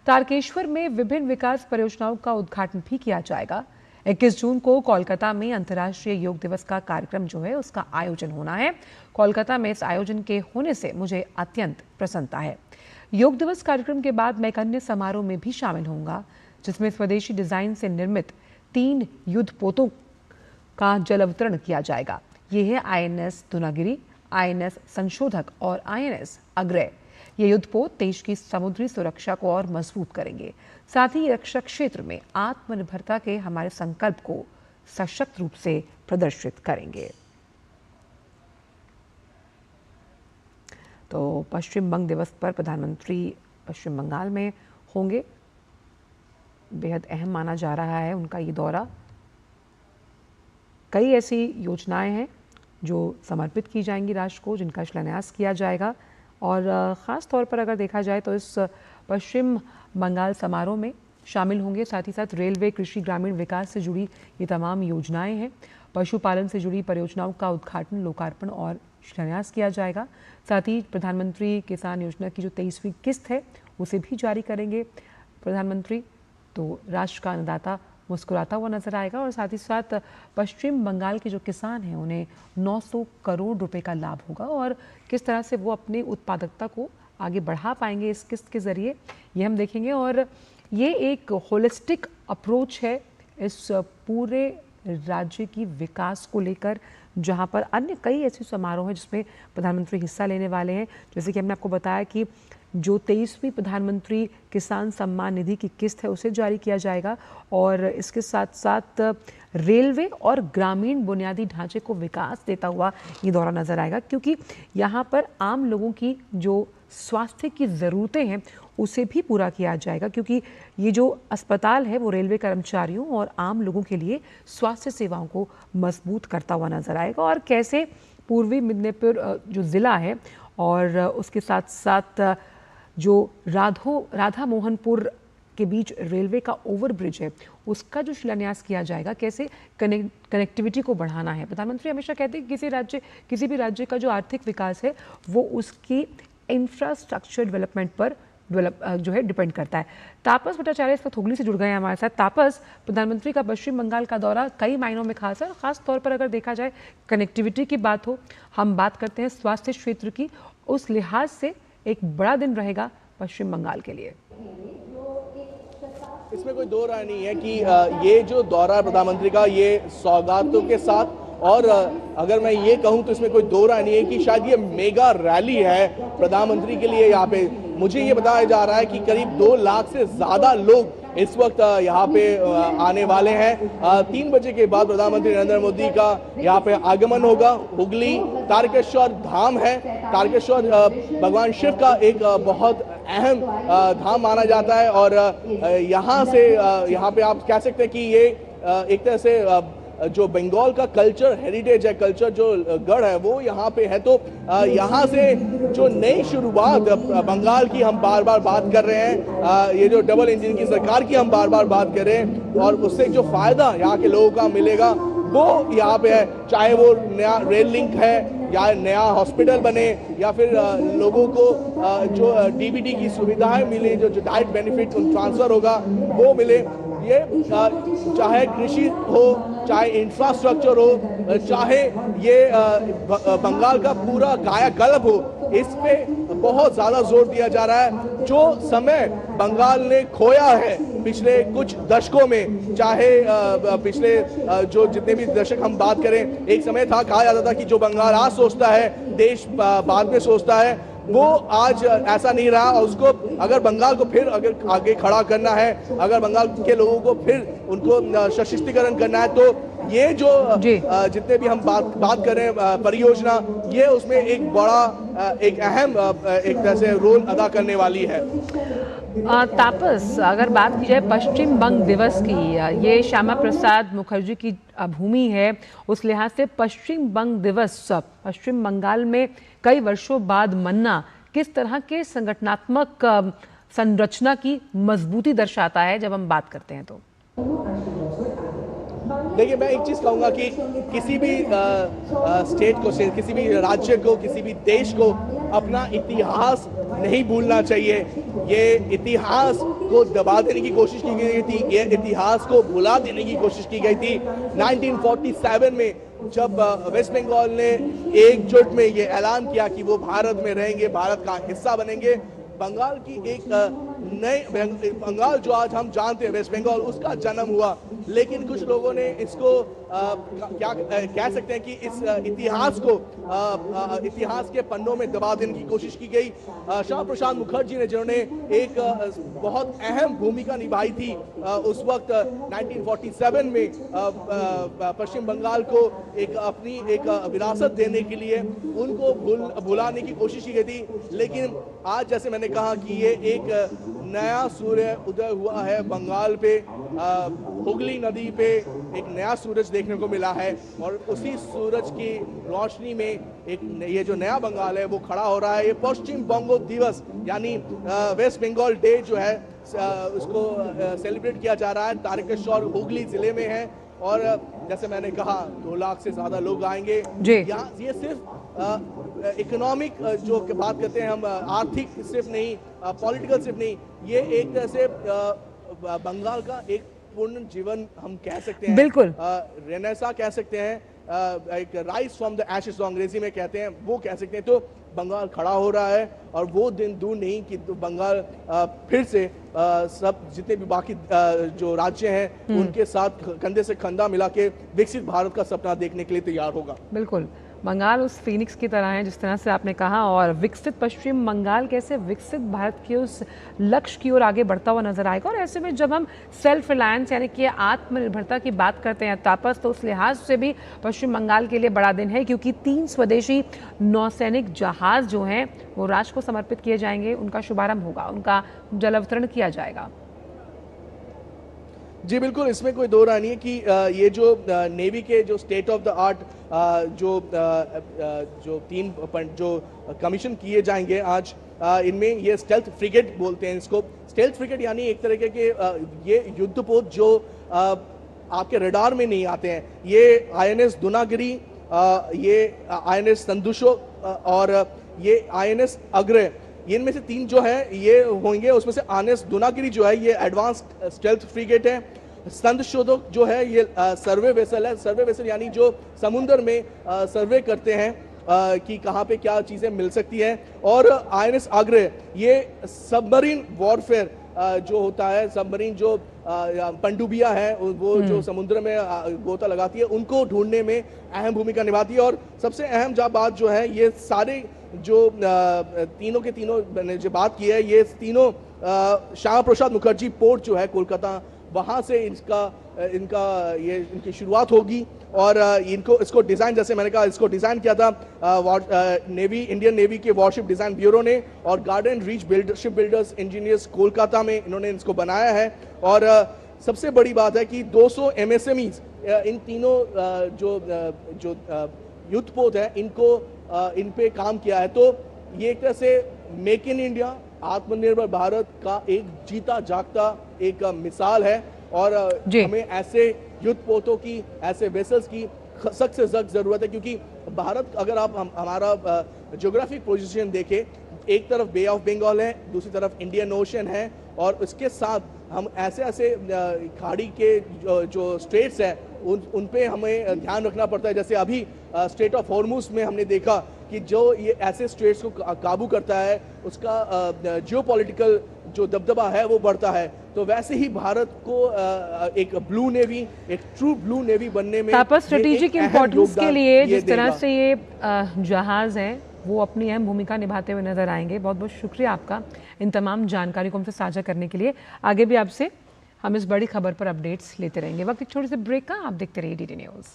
तारकेश्वर में विभिन्न विकास परियोजनाओं का उद्घाटन भी किया जाएगा। 21 जून को कोलकाता में अंतर्राष्ट्रीय योग दिवस का कार्यक्रम जो है उसका आयोजन होना है। कोलकाता में इस आयोजन के होने से मुझे अत्यंत प्रसन्नता है। योग दिवस कार्यक्रम के बाद मैं एक अन्य समारोह में भी शामिल होऊंगा जिसमें स्वदेशी डिजाइन से निर्मित 3 युद्धपोतों का जल अवतरण किया जाएगा। ये है INS दुनागिरी, INS संशोधक और INS अग्रय। ये युद्धपोत देश की समुद्री सुरक्षा को और मजबूत करेंगे, साथ ही रक्षा क्षेत्र में आत्मनिर्भरता के हमारे संकल्प को सशक्त रूप से प्रदर्शित करेंगे। तो पश्चिम बंग दिवस पर प्रधानमंत्री पश्चिम बंगाल में होंगे। बेहद अहम माना जा रहा है उनका ये दौरा। कई ऐसी योजनाएं हैं जो समर्पित की जाएंगी राष्ट्र को, जिनका शिलान्यास किया जाएगा। और ख़ास तौर पर अगर देखा जाए तो इस पश्चिम बंगाल समारोह में शामिल होंगे साथ ही साथ रेलवे, कृषि, ग्रामीण विकास से जुड़ी ये तमाम योजनाएं हैं। पशुपालन से जुड़ी परियोजनाओं का उद्घाटन, लोकार्पण और शिलान्यास किया जाएगा। साथ ही प्रधानमंत्री किसान योजना की जो 23वीं किस्त है उसे भी जारी करेंगे प्रधानमंत्री। तो राष्ट्र का अन्नदाता मुस्कुराता हुआ नजर आएगा और साथ ही साथ पश्चिम बंगाल के जो किसान हैं उन्हें 900 करोड़ रुपए का लाभ होगा और किस तरह से वो अपनी उत्पादकता को आगे बढ़ा पाएंगे इस किस्त के ज़रिए, ये हम देखेंगे। और ये एक होलिस्टिक अप्रोच है इस पूरे राज्य की विकास को लेकर, जहां पर अन्य कई ऐसे समारोह हैं जिसमें प्रधानमंत्री हिस्सा लेने वाले हैं। जैसे कि हमने आपको बताया कि जो 23वीं प्रधानमंत्री किसान सम्मान निधि की किस्त है उसे जारी किया जाएगा और इसके साथ साथ रेलवे और ग्रामीण बुनियादी ढांचे को विकास देता हुआ ये दौरा नजर आएगा, क्योंकि यहाँ पर आम लोगों की जो स्वास्थ्य की ज़रूरतें हैं उसे भी पूरा किया जाएगा, क्योंकि ये जो अस्पताल है वो रेलवे कर्मचारियों और आम लोगों के लिए स्वास्थ्य सेवाओं को मजबूत करता हुआ नजर आएगा। और कैसे पूर्वी मिदनापुर जो ज़िला है और उसके साथ साथ जो राधा मोहनपुर के बीच रेलवे का ओवरब्रिज है उसका जो शिलान्यास किया जाएगा, कैसे कनेक्टिविटी को बढ़ाना है। प्रधानमंत्री हमेशा कहते हैं कि किसी भी राज्य का जो आर्थिक विकास है वो उसकी इंफ्रास्ट्रक्चर डेवलपमेंट पर जो है डिपेंड करता है। तापस भट्टाचार्य इस वक्त हुगली से जुड़ गए हैं हमारे साथ। तापस, प्रधानमंत्री का पश्चिम बंगाल का दौरा कई मायनों में खास है और ख़ास तौर पर अगर देखा जाए कनेक्टिविटी की बात हो, हम बात करते हैं स्वास्थ्य क्षेत्र की, उस लिहाज से एक बड़ा दिन रहेगा पश्चिम बंगाल के लिए। इसमें कोई दो राय नहीं है कि ये जो दौरा है प्रधानमंत्री का, ये सौगातों के साथ और अगर मैं ये कहूँ तो इसमें कोई दो राय नहीं है कि शायद ये मेगा रैली है प्रधानमंत्री के लिए। यहाँ पे मुझे ये बताया जा रहा है कि करीब 2 लाख से ज़्यादा लोग इस वक्त यहाँ पे आने वाले हैं। 3 बजे के बाद प्रधानमंत्री नरेंद्र मोदी का यहाँ पे आगमन होगा। हुगली तारकेश्वर धाम है। तारकेश्वर भगवान शिव का एक बहुत अहम धाम माना जाता है और यहाँ से यहाँ पे आप कह सकते हैं कि ये एक तरह से जो बंगाल का कल्चर हेरिटेज है, कल्चर जो गढ़ है वो यहाँ पे है। तो यहाँ से जो नई शुरुआत बंगाल की हम बार बार बात कर रहे हैं, ये जो डबल इंजन की सरकार की हम बार बार बात कर रहे हैं और उससे जो फायदा यहाँ के लोगों का मिलेगा वो यहाँ पे है। चाहे वो नया रेल लिंक है या नया हॉस्पिटल बने या फिर लोगों को जो डीबीटी की सुविधाएं मिले, जो डाइट बेनिफिट ट्रांसफर होगा वो मिले। ये चाहे कृषि हो, चाहे इंफ्रास्ट्रक्चर हो, चाहे ये बंगाल का पूरा कायाकल्प हो, इस पे बहुत ज़्यादा जोर दिया जा रहा है। जो समय बंगाल ने खोया है पिछले कुछ दशकों में, चाहे पिछले जो जितने भी दशक हम बात करें, एक समय था कहा जाता था कि जो बंगाल आज सोचता है देश बाद में सोचता है, वो आज ऐसा नहीं रहा। और उसको अगर बंगाल को फिर अगर आगे खड़ा करना है, अगर बंगाल के लोगों को फिर उनको सशक्तिकरण करना है, तो ये जो जितने भी हम बात कर रहे हैं परियोजना, ये उसमें एक बड़ा एक अहम एक तरह से रोल अदा करने वाली है। तापस, अगर बात की जाए पश्चिम बंग दिवस की, ये श्यामा प्रसाद मुखर्जी की भूमि है, उस लिहाज से पश्चिम बंग दिवस पश्चिम बंगाल में कई वर्षों बाद मनना किस तरह के संगठनात्मक संरचना की मजबूती दर्शाता है जब हम बात करते हैं? तो देखिए, मैं एक चीज कहूंगा कि किसी भी स्टेट को, किसी भी राज्य को, किसी भी देश को अपना इतिहास नहीं भूलना चाहिए। ये इतिहास को दबा देने की कोशिश की गई थी, ये इतिहास को भुला देने की कोशिश की गई थी। 1947 में जब वेस्ट बंगाल ने एकजुट में ये ऐलान किया कि वो भारत में रहेंगे, भारत का हिस्सा बनेंगे, बंगाल की एक नए बंगाल जो आज हम जानते हैं वेस्ट बंगाल, उसका जन्म हुआ। लेकिन कुछ लोगों ने इसको क्या कह सकते हैं कि इस इतिहास को इतिहास के पन्नों में दबा देने की कोशिश की गई। श्यामा प्रसाद मुखर्जी ने, जिन्होंने एक बहुत अहम भूमिका निभाई थी उस वक्त 1947 में पश्चिम बंगाल को एक अपनी एक विरासत देने के लिए, उनको भुलाने की कोशिश की गई थी। लेकिन आज जैसे मैंने कहा कि ये एक नया सूर्य उदय हुआ है बंगाल पे, हुगली नदी पे एक नया सूरज देखने को मिला है और उसी सूरज की रोशनी में एक ये जो नया बंगाल है वो खड़ा हो रहा है। ये पश्चिम बंगो दिवस यानी वेस्ट बंगाल डे जो है उसको सेलिब्रेट किया जा रहा है। तारकेश्वर हुगली जिले में है और जैसे मैंने कहा 2 लाख से ज्यादा लोग आएंगे। यहाँ ये सिर्फ इकोनॉमिक जो बात करते हैं हम, आर्थिक सिर्फ नहीं, पॉलिटिकल सिर्फ नहीं, ये एक तरह से बंगाल का एक पूर्ण जीवन हम कह सकते हैं। बिल्कुल रेनेसा कह सकते हैं, एक राइज फ्रॉम द एशेस जो अंग्रेजी में कहते हैं वो कह सकते हैं। तो बंगाल खड़ा हो रहा है और वो दिन दूर नहीं कि तो बंगाल फिर से सब जितने भी बाकी जो राज्य हैं उनके साथ कंधे से कंधा मिला के विकसित भारत का सपना देखने के लिए तैयार होगा। बिल्कुल, बंगाल उस फीनिक्स की तरह है जिस तरह से आपने कहा, और विकसित पश्चिम बंगाल कैसे विकसित भारत के उस लक्ष्य की ओर आगे बढ़ता हुआ नजर आएगा। और ऐसे में जब हम सेल्फ रिलायंस यानी कि आत्मनिर्भरता की बात करते हैं तापस, तो उस लिहाज से भी पश्चिम बंगाल के लिए बड़ा दिन है, क्योंकि 3 स्वदेशी नौसैनिक जहाज जो हैं वो राष्ट्र को समर्पित किए जाएंगे, उनका शुभारंभ होगा, उनका जल अवतरण किया जाएगा। जी बिल्कुल, इसमें कोई दो राय नहीं है कि ये जो नेवी के जो स्टेट ऑफ द आर्ट जो 3 जो कमीशन किए जाएंगे आज, इनमें ये स्टेल्थ फ्रिगेट बोलते हैं इसको। स्टेल्थ फ्रिगेट यानी एक तरीके के ये युद्धपोत जो आपके रडार में नहीं आते हैं। ये INS दुनागिरी, ये INS संदुशो और ये INS अग्रय, इनमें से 3 जो है ये होंगे। उसमें से INS दुनागिरी जो है ये एडवांस्ड स्टेल्थ फ्रिगेट है। संदशोधक जो है ये सर्वे वेसल है। सर्वे वेसल यानी जो समुद्र में सर्वे करते हैं कि कहाँ पे क्या चीज़ें मिल सकती हैं। और INS अग्रय ये सबमरीन वॉरफेयर जो होता है, सबमरीन जो पनडुब्बियां हैं, वो जो समुद्र में गोता लगाती है, उनको ढूंढने में अहम भूमिका निभाती है। और सबसे अहम बात जो है, ये सारे जो तीनों के तीनों मैंने जो बात की है, ये तीनों श्यामा प्रसाद मुखर्जी पोर्ट जो है कोलकाता, वहाँ से इनकी शुरुआत होगी। और इसको डिज़ाइन, जैसे मैंने कहा, इसको डिज़ाइन किया था इंडियन नेवी के वॉरशिप डिज़ाइन ब्यूरो ने, और garden reach ship builders engineers Kolkata में इन्होंने इसको बनाया है। और सबसे बड़ी बात है कि 200 MSMEs इन तीनों जो युद्धपोत है, इन पे काम किया है। तो ये एक तरह से मेक इन इंडिया, आत्मनिर्भर भारत का एक जीता जागता एक मिसाल है। और हमें ऐसे युद्धपोतों की, ऐसे वेसल्स की सख्त से सख्त जरूरत है, क्योंकि भारत, अगर आप हमारा ज्योग्राफिक पोजीशन देखें, एक तरफ बे ऑफ बंगाल है, दूसरी तरफ इंडियन ओशन है, और उसके साथ हम ऐसे खाड़ी के जो स्ट्रेट्स हैं उन पे हमें ध्यान रखना पड़ता है। जैसे अभी स्ट्रेट ऑफ हॉर्मुज में हमने देखा कि जो ये ऐसे स्ट्रेट्स को काबू करता है, उसका जियोपॉलिटिकल जो दबदबा है वो बढ़ता है। तो वैसे ही भारत को एक ब्लू नेवी, एक ट्रू ब्लू नेवी बनने में स्ट्रेटेजिक इंपॉर्टेंस के लिए जिस तरह से ये जहाज हैं वो अपनी अहम भूमिका निभाते हुए नजर आएंगे। बहुत बहुत शुक्रिया आपका इन तमाम जानकारी को हमसे साझा करने के लिए। आगे भी आपसे हम इस बड़ी खबर पर अपडेट्स लेते रहेंगे। वक्त एक छोटे से ब्रेक का, आप देखते रहिए DD न्यूज़।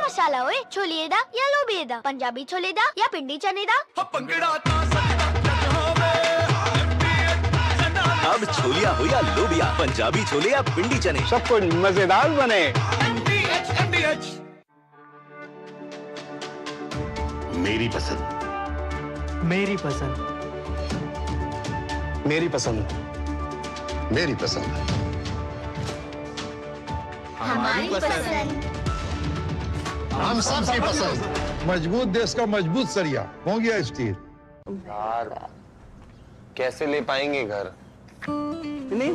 मसाला ओए, छोलिए दा या लोबिए दा, पंजाबी छोले दा या पिंडी चने दा। अब छोलिया हो या लोबिया, पंजाबी छोले या पिंडी चने, सब कुछ मजेदार बने। मेरी पसंद, मेरी पसंद, मेरी पसंद, मेरी पसंद, हमारी पसंद, हम सब की पसंद। मजबूत देश का मजबूत सरिया हो गया स्टील। यार कैसे ले पाएंगे घर? नहीं,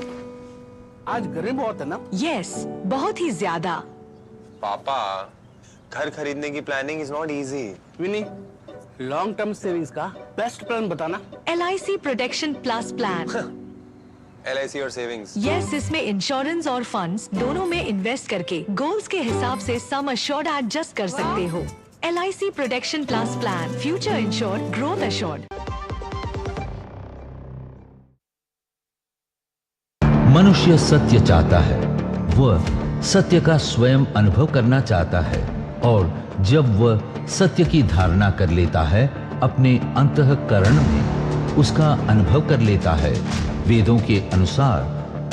आज गर्मी बहुत है ना। यस, बहुत ही ज्यादा। पापा, घर खरीदने की planning is not easy. Vini, long term savings का बेस्ट प्लान बताना। LIC protection plus plan. LIC और सेविंग्स। यस, इसमें इंश्योरेंस और फंड्स दोनों में इन्वेस्ट करके गोल्स के हिसाब से सम अश्योर्ड एडजस्ट कर सकते हो। LIC protection plus plan, future insured, growth assured. मनुष्य सत्य चाहता है, वह सत्य का स्वयं अनुभव करना चाहता है, और जब वह सत्य की धारणा कर लेता है, अपने अंतःकरण में उसका अनुभव कर लेता है वेदों के अनुसार,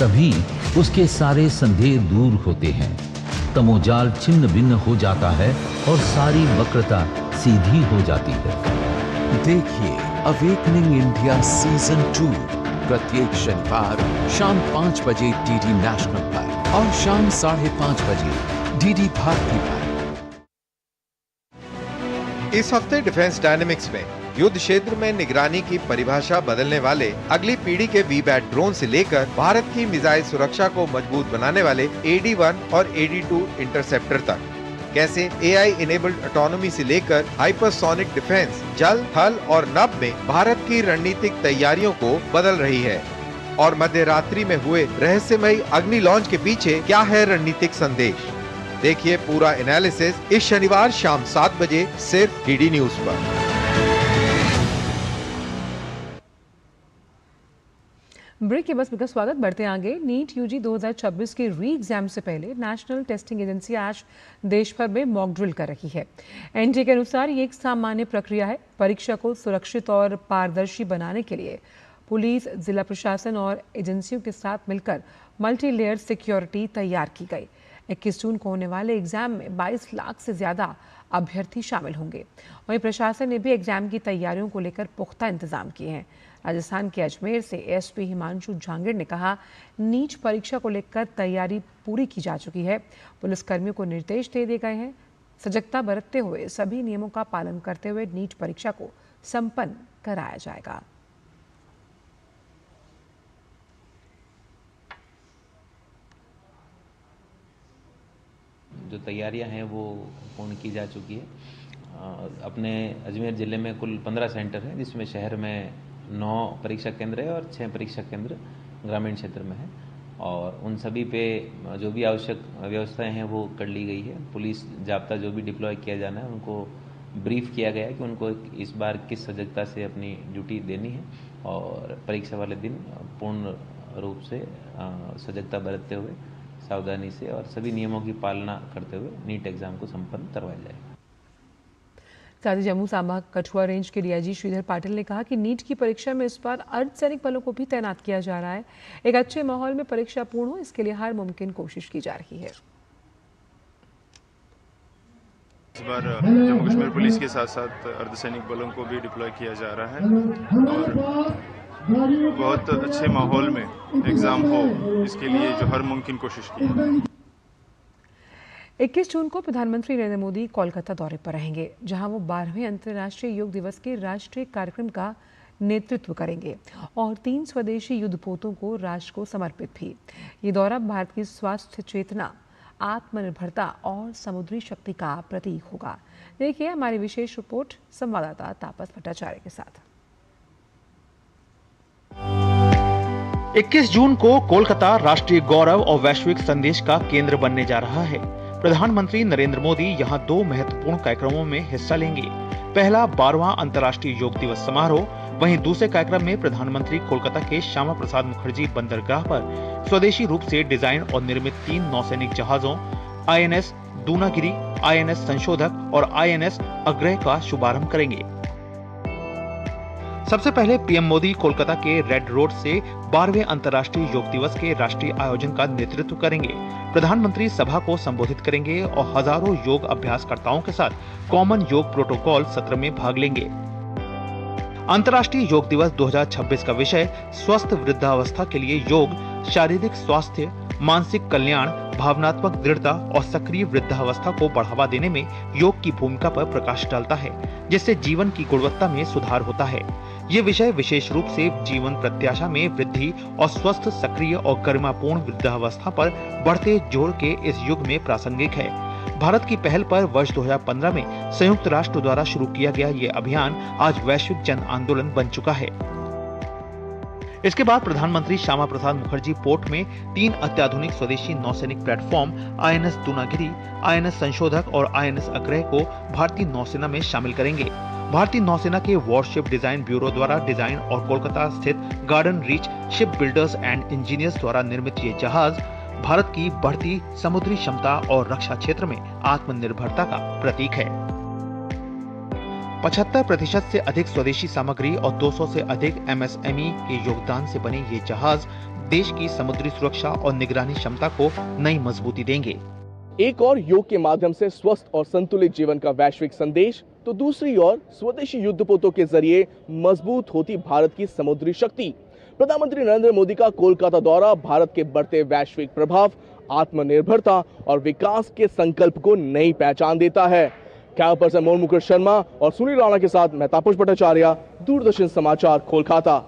तभी उसके सारे संदेह दूर होते हैं, तमोजाल छिन्न भिन्न हो जाता है और सारी वक्रता सीधी हो जाती है। देखिए अवेकनिंग इंडिया सीजन 2 प्रत्येक शनिवार शाम 5 बजे DD नेशनल पर और शाम 5:30 बजे DD भारती पर। इस हफ्ते डिफेंस डायनेमिक्स में युद्ध क्षेत्र में निगरानी की परिभाषा बदलने वाले अगली पीढ़ी के VBAT ड्रोन से लेकर भारत की मिसाइल सुरक्षा को मजबूत बनाने वाले AD-1 और AD-2 इंटरसेप्टर तक, कैसे AI इनेबल्ड ऑटोनॉमी से लेकर हाइपरसोनिक डिफेंस जल, थल और नभ में भारत की रणनीतिक तैयारियों को बदल रही है, और मध्य रात्रि में हुए रहस्यमयी अग्नि लॉन्च के पीछे क्या है रणनीतिक संदेश। देखिए पूरा एनालिसिस इस शनिवार शाम 7 बजे सिर्फ DD न्यूज पर। ब्रेक के बस का स्वागत। बढ़ते आगे। नीट UG 2026 के री एग्जाम से पहले नेशनल टेस्टिंग एजेंसी आज देश भर में मॉक ड्रिल कर रही है। NTA के अनुसार ये एक सामान्य प्रक्रिया है। परीक्षा को सुरक्षित और पारदर्शी बनाने के लिए पुलिस, जिला प्रशासन और एजेंसियों के साथ मिलकर मल्टी लेयर सिक्योरिटी तैयार की गई। 21 जून को होने वाले एग्जाम में 22 लाख से ज्यादा अभ्यर्थी शामिल होंगे। वहीं प्रशासन ने भी एग्जाम की तैयारियों को लेकर पुख्ता इंतजाम किए हैं। राजस्थान के अजमेर से ASP हिमांशु झांगिड़ ने कहा, नीट परीक्षा को लेकर तैयारी पूरी की जा चुकी है। पुलिसकर्मियों को निर्देश दे दिए गए हैं। सजगता बरतते हुए सभी नियमों का पालन करते हुए नीट परीक्षा को संपन्न कराया जाएगा। जो तैयारियां हैं वो पूर्ण की जा चुकी है। अपने अजमेर ज़िले में कुल 15 सेंटर हैं, जिसमें शहर में 9 परीक्षा केंद्र है और 6 परीक्षा केंद्र ग्रामीण क्षेत्र में है। और उन सभी पे जो भी आवश्यक व्यवस्थाएं हैं वो कर ली गई है। पुलिस जाब्ता जो भी डिप्लॉय किया जाना है उनको ब्रीफ किया गया है कि उनको इस बार किस सजगता से अपनी ड्यूटी देनी है और परीक्षा वाले दिन पूर्ण रूप से सजगता बरतते हुए, सावधानी से और सभी नियमों की पालना करते हुए नीट एग्जाम को संपन्न करवाया जाएगा। साथ ही जम्मू सांबा कठुआ रेंज के डीआईजी श्रीधर पाटिल ने कहा कि नीट की परीक्षा में इस बार अर्धसैनिक बलों को भी तैनात किया जा रहा है। एक अच्छे माहौल में परीक्षा पूर्ण हो, इसके लिए हर मुमकिन कोशिश की जा रही है। इस बार जम्मू कश्मीर पुलिस के साथ साथ अर्धसैनिक बलों को भी डिप्लॉय किया जा रहा है और बहुत अच्छे माहौल में एग्जाम हो, इसके लिए जो हर मुमकिन कोशिश की है। 21 जून को प्रधानमंत्री नरेंद्र मोदी कोलकाता दौरे पर रहेंगे, जहां वो 12वें अंतर्राष्ट्रीय योग दिवस के राष्ट्रीय कार्यक्रम का नेतृत्व करेंगे और 3 स्वदेशी युद्धपोतों को राष्ट्र को समर्पित भी। ये दौरा भारत की स्वास्थ्य चेतना, आत्मनिर्भरता और समुद्री शक्ति का प्रतीक होगा। देखिए हमारी विशेष रिपोर्ट संवाददाता तापस भट्टाचार्य के साथ। 21 जून को कोलकाता राष्ट्रीय गौरव और वैश्विक संदेश का केंद्र बनने जा रहा है। प्रधानमंत्री नरेंद्र मोदी यहां 2 महत्वपूर्ण कार्यक्रमों में हिस्सा लेंगे। पहला 12वां अंतर्राष्ट्रीय योग दिवस समारोह, वहीं दूसरे कार्यक्रम में प्रधानमंत्री कोलकाता के श्यामा प्रसाद मुखर्जी बंदरगाह पर स्वदेशी रूप से डिजाइन और निर्मित 3 नौसैनिक जहाजों INS दूनागिरी, INS संशोधक और INS अग्रय का शुभारंभ करेंगे। सबसे पहले पीएम मोदी कोलकाता के रेड रोड से 12वें अंतर्राष्ट्रीय योग दिवस के राष्ट्रीय आयोजन का नेतृत्व करेंगे। प्रधानमंत्री सभा को संबोधित करेंगे और हजारों योग अभ्यासकर्ताओं के साथ कॉमन योग प्रोटोकॉल सत्र में भाग लेंगे। अंतर्राष्ट्रीय योग दिवस 2026 का विषय स्वस्थ वृद्धावस्था के लिए योग, शारीरिक स्वास्थ्य, मानसिक कल्याण, भावनात्मक दृढ़ता और सक्रिय वृद्धावस्था को बढ़ावा देने में योग की भूमिका पर प्रकाश डालता है, जिससे जीवन की गुणवत्ता में सुधार होता है। ये विषय विशेष रूप से जीवन प्रत्याशा में वृद्धि और स्वस्थ, सक्रिय और गरिमापूर्ण वृद्धावस्था पर बढ़ते जोर के इस युग में प्रासंगिक है। भारत की पहल पर वर्ष 2015 में संयुक्त राष्ट्र द्वारा शुरू किया गया ये अभियान आज वैश्विक जन आंदोलन बन चुका है। इसके बाद प्रधानमंत्री श्यामा प्रसाद मुखर्जी पोर्ट में 3 अत्याधुनिक स्वदेशी नौसैनिक प्लेटफॉर्म INS दूनागिरी, INS संशोधक और INS अग्रय को भारतीय नौसेना में शामिल करेंगे। भारतीय नौसेना के वॉरशिप डिजाइन ब्यूरो द्वारा डिजाइन और कोलकाता स्थित garden reach ship builders and engineers द्वारा निर्मित ये जहाज भारत की बढ़ती समुद्री क्षमता और रक्षा क्षेत्र में आत्मनिर्भरता का प्रतीक है। 75% से अधिक स्वदेशी सामग्री और 200 से अधिक MSME के योगदान से बने ये जहाज देश की समुद्री सुरक्षा और निगरानी क्षमता को नई मजबूती देंगे। एक और योग के माध्यम से स्वस्थ और संतुलित जीवन का वैश्विक संदेश, तो दूसरी ओर स्वदेशी युद्धपोतों के जरिए मजबूत होती भारत की समुद्री शक्ति। प्रधानमंत्री नरेंद्र मोदी का कोलकाता दौरा भारत के बढ़ते वैश्विक प्रभाव, आत्मनिर्भरता और विकास के संकल्प को नई पहचान देता है। कैमरा पर्सन मोहन मुकुट शर्मा और सुनील राणा के साथ मैं तापस भट्टाचार्य, दूरदर्शन समाचार, कोलकाता।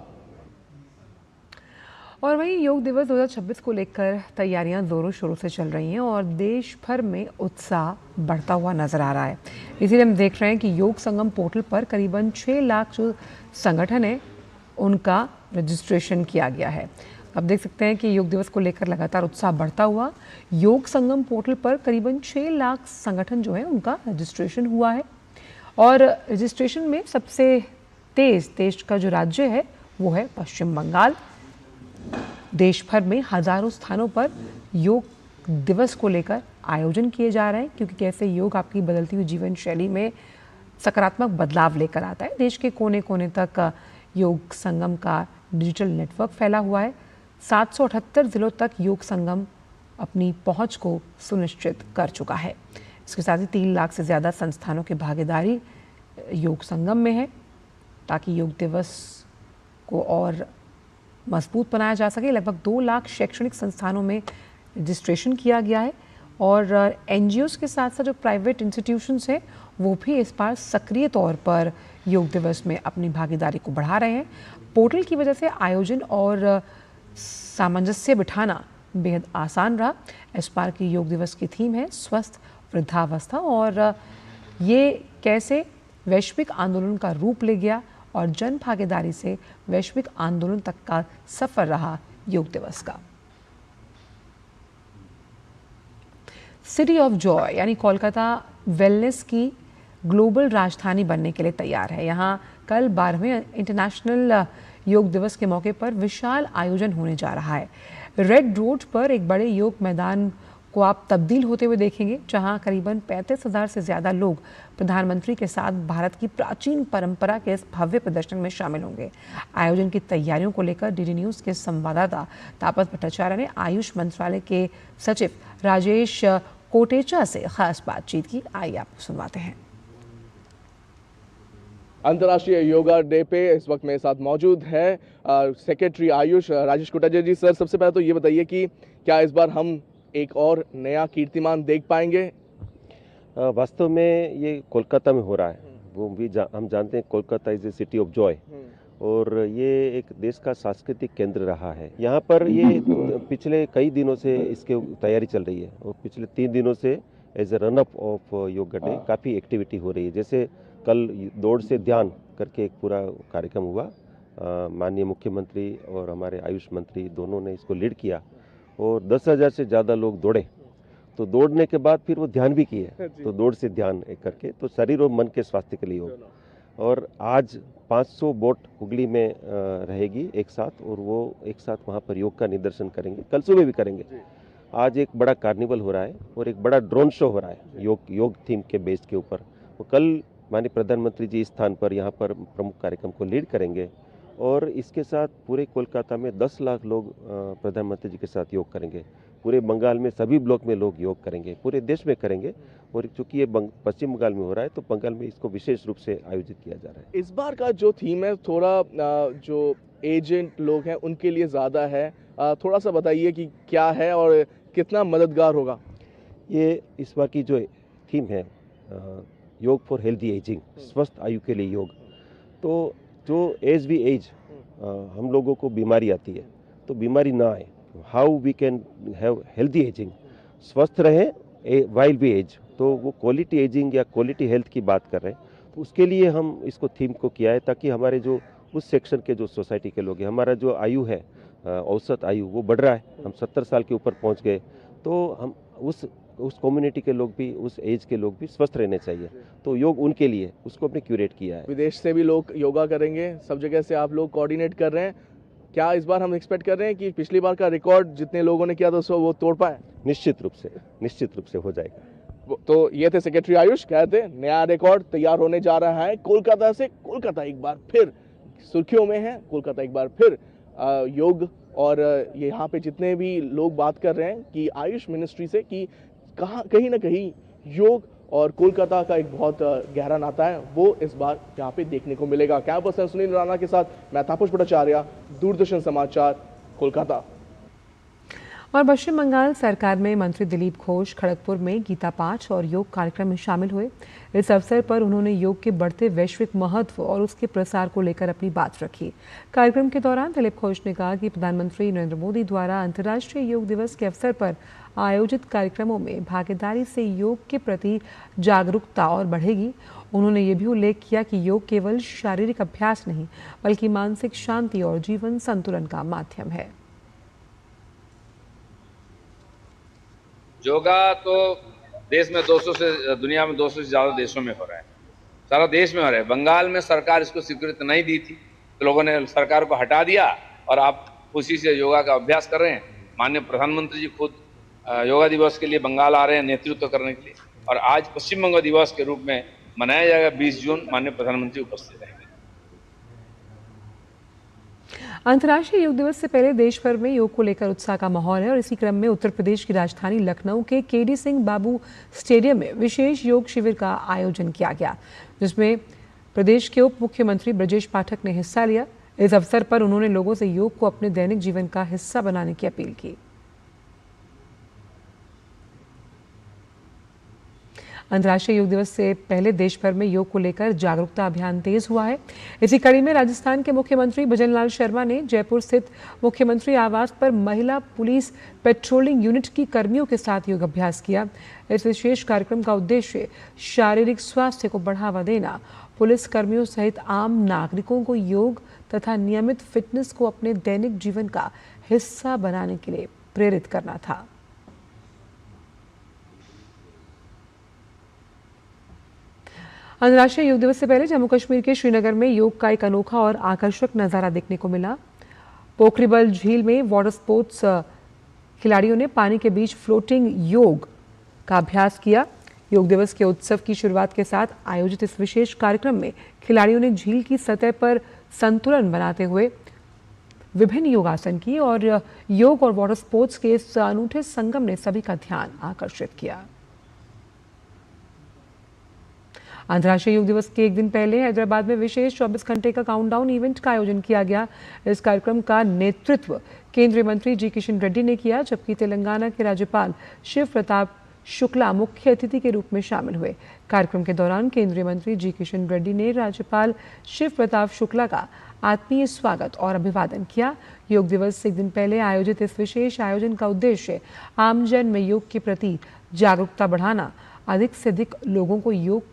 और वहीं योग दिवस 2026 को लेकर तैयारियां जोरों शोरों से चल रही हैं और देश भर में उत्साह बढ़ता हुआ नजर आ रहा है। इसीलिए हम देख रहे हैं कि योग संगम पोर्टल पर करीबन 6 लाख जो संगठन है उनका रजिस्ट्रेशन किया गया है। अब देख सकते हैं कि योग दिवस को लेकर लगातार उत्साह बढ़ता हुआ योग संगम पोर्टल पर करीबन 6 लाख संगठन जो है उनका रजिस्ट्रेशन हुआ है। और रजिस्ट्रेशन में सबसे तेज देश का जो राज्य है वो है पश्चिम बंगाल। देश भर में हजारों स्थानों पर योग दिवस को लेकर आयोजन किए जा रहे हैं, क्योंकि कैसे योग आपकी बदलती हुई जीवन शैली में सकारात्मक बदलाव लेकर आता है। देश के कोने कोने तक योग संगम का डिजिटल नेटवर्क फैला हुआ है। 778 जिलों तक योग संगम अपनी पहुंच को सुनिश्चित कर चुका है। इसके साथ ही 3 लाख से ज़्यादा संस्थानों की भागीदारी योग संगम में है, ताकि योग दिवस को और मजबूत बनाया जा सके। लगभग 2 लाख शैक्षणिक संस्थानों में रजिस्ट्रेशन किया गया है और NGOs के साथ साथ जो प्राइवेट इंस्टीट्यूशंस हैं वो भी इस बार सक्रिय तौर पर योग दिवस में अपनी भागीदारी को बढ़ा रहे हैं। पोर्टल की वजह से आयोजन और सामंजस्य बिठाना बेहद आसान रहा। इस बार की योग दिवस की थीम है स्वस्थ वृद्धावस्था और ये कैसे वैश्विक आंदोलन का रूप ले गया और जन भागीदारी से वैश्विक आंदोलन तक का सफर रहा योग दिवस का। सिटी ऑफ जॉय यानी कोलकाता वेलनेस की ग्लोबल राजधानी बनने के लिए तैयार है। यहाँ कल 12वें इंटरनेशनल योग दिवस के मौके पर विशाल आयोजन होने जा रहा है। रेड रोड पर एक बड़े योग मैदान को आप तब्दील होते हुए देखेंगे, जहां करीबन 35,000 से ज्यादा लोग प्रधानमंत्री के साथ भारत की प्राचीन परंपरा के इस भव्य प्रदर्शन में शामिल होंगे। आयोजन की तैयारियों को लेकर डीडी न्यूज के संवाददाता तापस भट्टाचार्य ने आयुष मंत्रालय के सचिव राजेश कोटेचा से खास बातचीत की। आइए आपको सुनवाते हैं। अंतर्राष्ट्रीय योगा डे पे इस वक्त मेरे साथ मौजूद है सेक्रेटरी आयुष राजेश कोटेचा जी। सर, सबसे पहले तो ये बताइए कि क्या इस बार हम एक और नया कीर्तिमान देख पाएंगे? वास्तव में ये कोलकाता में हो रहा है, वो भी हम जानते हैं Kolkata is a city of Joy और ये एक देश का सांस्कृतिक केंद्र रहा है। यहाँ पर ये पिछले कई दिनों से इसके तैयारी चल रही है और पिछले 3 दिनों से as a run up of yoga day काफ़ी एक्टिविटी हो रही है। जैसे कल दौड़ से ध्यान करके एक पूरा कार्यक्रम हुआ, माननीय मुख्यमंत्री और हमारे आयुष मंत्री दोनों ने इसको लीड किया और 10,000 से ज़्यादा लोग दौड़े। तो दौड़ने के बाद फिर वो ध्यान भी किए, तो दौड़ से ध्यान एक करके, तो शरीर और मन के स्वास्थ्य के लिए हो। और आज 500 बोट हुगली में रहेगी एक साथ और वो एक साथ वहाँ पर योग का निदर्शन करेंगे, कल सुबह भी करेंगे। आज एक बड़ा कार्निवल हो रहा है और एक बड़ा ड्रोन शो हो रहा है योग थीम के बेस के ऊपर। वो कल माननीय प्रधानमंत्री जी इस स्थान पर यहाँ पर प्रमुख कार्यक्रम को लीड करेंगे और इसके साथ पूरे कोलकाता में 10 लाख लोग प्रधानमंत्री जी के साथ योग करेंगे। पूरे बंगाल में सभी ब्लॉक में लोग योग करेंगे, पूरे देश में करेंगे। और चूंकि ये पश्चिम बंगाल में हो रहा है तो बंगाल में इसको विशेष रूप से आयोजित किया जा रहा है। इस बार का जो थीम है थोड़ा जो एजेंट लोग हैं उनके लिए ज़्यादा है, थोड़ा सा बताइए कि क्या है और कितना मददगार होगा? ये इस बार की जो थीम है योग फॉर हेल्दी एजिंग, स्वस्थ आयु के लिए योग। तो जो एज वी एज हम लोगों को बीमारी आती है तो बीमारी ना आए, how we can have healthy ageing, स्वस्थ रहें वाइल वी एज। तो वो क्वालिटी एजिंग या क्वालिटी हेल्थ की बात कर रहे हैं, तो उसके लिए हम इसको थीम को किया है ताकि हमारे जो उस सेक्शन के जो सोसाइटी के लोग हैं, हमारा जो आयु है औसत आयु वो बढ़ रहा है, हम 70 साल के ऊपर पहुंच गए, तो हम उस कम्युनिटी के लोग भी, उस एज के लोग भी स्वस्थ रहने चाहिए। तो योग उनके लिए, उसको अपने क्यूरेट किया है। विदेश से भी लोग योगा करेंगे, सब जगह से आप लोग कोऑर्डिनेट कर रहे हैं। क्या इस बार हम एक्सपेक्ट कर रहे हैं कि पिछली बार का रिकॉर्ड जितने लोगों ने किया था वो तोड़ पाए? निश्चित रूप से हो जाएगा। तो ये थे सेक्रेटरी आयुष, कहते नया रिकॉर्ड तैयार होने जा रहा है कोलकाता से। कोलकाता एक बार फिर सुर्खियों में है, कोलकाता एक बार फिर योग और यहाँ पे जितने भी लोग बात कर रहे हैं कि आयुष मिनिस्ट्री से कि कहीं ना कहीं योग और कोलकाता का एक बहुत गहरा नाता है, वो इस बार यहाँ पे देखने को मिलेगा। कैमरा पर्सन सुनील राणा के साथ मैं तापस भट्टाचार्य, दूरदर्शन समाचार, कोलकाता। और पश्चिम बंगाल सरकार में मंत्री दिलीप घोष खड़गपुर में गीता पाठ और योग कार्यक्रम में शामिल हुए। इस अवसर पर उन्होंने योग के बढ़ते वैश्विक महत्व और उसके प्रसार को लेकर अपनी बात रखी। कार्यक्रम के दौरान दिलीप घोष ने कहा कि प्रधानमंत्री नरेंद्र मोदी द्वारा अंतर्राष्ट्रीय योग दिवस के अवसर पर आयोजित कार्यक्रमों में भागीदारी से योग के प्रति जागरूकता और बढ़ेगी। उन्होंने ये भी उल्लेख किया कि योग केवल शारीरिक अभ्यास नहीं बल्कि मानसिक शांति और जीवन संतुलन का माध्यम है। योगा तो देश में 200 से, दुनिया में 200 से ज़्यादा देशों में हो रहा है, सारा देश में हो रहा है। बंगाल में सरकार इसको स्वीकृति नहीं दी थी तो लोगों ने सरकार को हटा दिया और आप खुशी से योगा का अभ्यास कर रहे हैं। माननीय प्रधानमंत्री जी खुद योगा दिवस के लिए बंगाल आ रहे हैं नेतृत्व करने के लिए, और आज पश्चिम बंगाल दिवस के रूप में मनाया जाएगा 20 जून। माननीय प्रधानमंत्री उपस्थित रहेंगे। अंतर्राष्ट्रीय योग दिवस से पहले देश भर में योग को लेकर उत्साह का माहौल है और इसी क्रम में उत्तर प्रदेश की राजधानी लखनऊ के केडी सिंह बाबू स्टेडियम में विशेष योग शिविर का आयोजन किया गया, जिसमें प्रदेश के उप मुख्यमंत्री ब्रजेश पाठक ने हिस्सा लिया। इस अवसर पर उन्होंने लोगों से योग को अपने दैनिक जीवन का हिस्सा बनाने की अपील की। अंतर्राष्ट्रीय योग दिवस से पहले देश भर में योग को लेकर जागरूकता अभियान तेज हुआ है। इसी कड़ी में राजस्थान के मुख्यमंत्री भजनलाल शर्मा ने जयपुर स्थित मुख्यमंत्री आवास पर महिला पुलिस पेट्रोलिंग यूनिट की कर्मियों के साथ योग अभ्यास किया। इस विशेष कार्यक्रम का उद्देश्य शारीरिक स्वास्थ्य को बढ़ावा देना, पुलिस कर्मियों सहित आम नागरिकों को योग तथा नियमित फिटनेस को अपने दैनिक जीवन का हिस्सा बनाने के लिए प्रेरित करना था। अंतर्राष्ट्रीय योग दिवस से पहले जम्मू कश्मीर के श्रीनगर में योग का एक अनोखा और आकर्षक नजारा देखने को मिला। पोखरीबल झील में वाटर स्पोर्ट्स खिलाड़ियों ने पानी के बीच फ्लोटिंग योग का अभ्यास किया। योग दिवस के उत्सव की शुरुआत के साथ आयोजित इस विशेष कार्यक्रम में खिलाड़ियों ने झील की सतह पर संतुलन बनाते हुए विभिन्न योगासन किए और योग और वाटर स्पोर्ट्स के इस अनूठे संगम ने सभी का ध्यान आकर्षित किया। अंतर्राष्ट्रीय योग दिवस के एक दिन पहले हैदराबाद में विशेष 24 घंटे का काउंटडाउन इवेंट का आयोजन किया गया। इस कार्यक्रम का नेतृत्व केंद्रीय मंत्री जी किशन रेड्डी ने किया, जबकि तेलंगाना के राज्यपाल शिव प्रताप शुक्ला मुख्य अतिथि के रूप में शामिल हुए। कार्यक्रम के दौरान केंद्रीय मंत्री जी किशन रेड्डी ने राज्यपाल शिव प्रताप शुक्ला का आत्मीय स्वागत और अभिवादन किया। योग दिवस से एक दिन पहले आयोजित इस विशेष आयोजन का उद्देश्य आमजन में योग के प्रति जागरूकता बढ़ाना, अधिक से अधिक लोगों को योग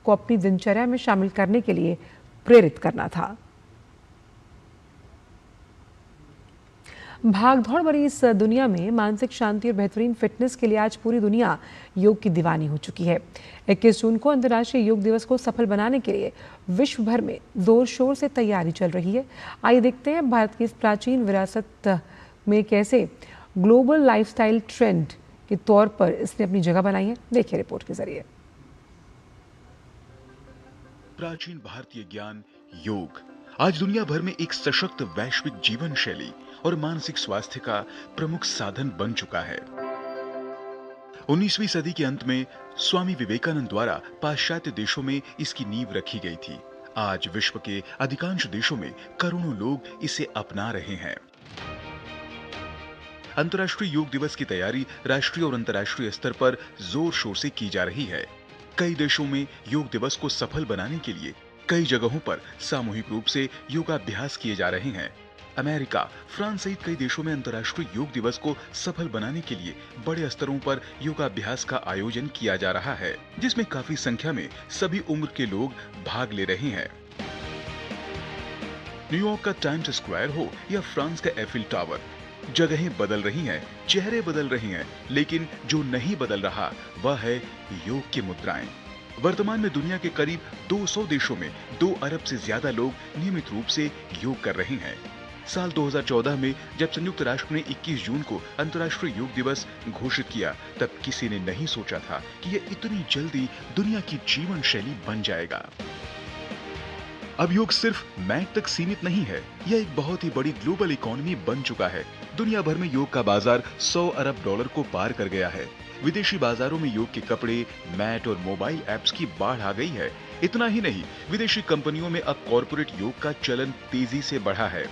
को अपनी दिनचर्या में शामिल करने के लिए प्रेरित करना था। भागदौड़ भरी इस दुनिया में मानसिक शांति और बेहतरीन फिटनेस के लिए आज पूरी दुनिया योग की दीवानी हो चुकी है। 21 जून को अंतर्राष्ट्रीय योग दिवस को सफल बनाने के लिए विश्व भर में जोर शोर से तैयारी चल रही है। आइए देखते हैं भारत की इस प्राचीन विरासत में कैसे ग्लोबल लाइफस्टाइल ट्रेंड के तौर पर इसने अपनी जगह बनाई है। देखिए रिपोर्ट के जरिए। प्राचीन भारतीय ज्ञान योग आज दुनिया भर में एक सशक्त वैश्विक जीवन शैली और मानसिक स्वास्थ्य का प्रमुख साधन बन चुका है। 19वीं सदी के अंत में स्वामी विवेकानंद द्वारा पाश्चात्य देशों में इसकी नींव रखी गई थी। आज विश्व के अधिकांश देशों में करोड़ों लोग इसे अपना रहे हैं। अंतर्राष्ट्रीय योग दिवस की तैयारी राष्ट्रीय और अंतर्राष्ट्रीय स्तर पर जोर शोर से की जा रही है। कई देशों में योग दिवस को सफल बनाने के लिए कई जगहों पर सामूहिक रूप से योगाभ्यास किए जा रहे हैं। अमेरिका, फ्रांस सहित कई देशों में अंतर्राष्ट्रीय योग दिवस को सफल बनाने के लिए बड़े स्तरों पर योगाभ्यास का आयोजन किया जा रहा है, जिसमें काफी संख्या में सभी उम्र के लोग भाग ले रहे हैं। न्यूयॉर्क का टाइम्स स्क्वायर हो या फ्रांस का एफिल टावर, जगहें बदल रही हैं, चेहरे बदल रहे हैं, लेकिन जो नहीं बदल रहा वह है योग की मुद्राएं। वर्तमान में दुनिया के करीब 200 देशों में 2 अरब से ज्यादा लोग नियमित रूप से योग कर रहे हैं। साल 2014 में जब संयुक्त राष्ट्र ने 21 जून को अंतर्राष्ट्रीय योग दिवस घोषित किया, तब किसी ने नहीं सोचा था कि यह इतनी जल्दी दुनिया की जीवन शैली बन जाएगा। अब योग सिर्फ मैच तक सीमित नहीं है, यह एक बहुत ही बड़ी ग्लोबल इकोनॉमी बन चुका है। दुनिया भर में योग का बाजार 100 अरब डॉलर को पार कर गया है। विदेशी बाजारों में योग के कपड़े, मैट और मोबाइल ऐप्स की बाढ़ आ गई है। इतना ही नहीं, विदेशी कंपनियों में अब कॉर्पोरेट योग का चलन तेजी से बढ़ा है।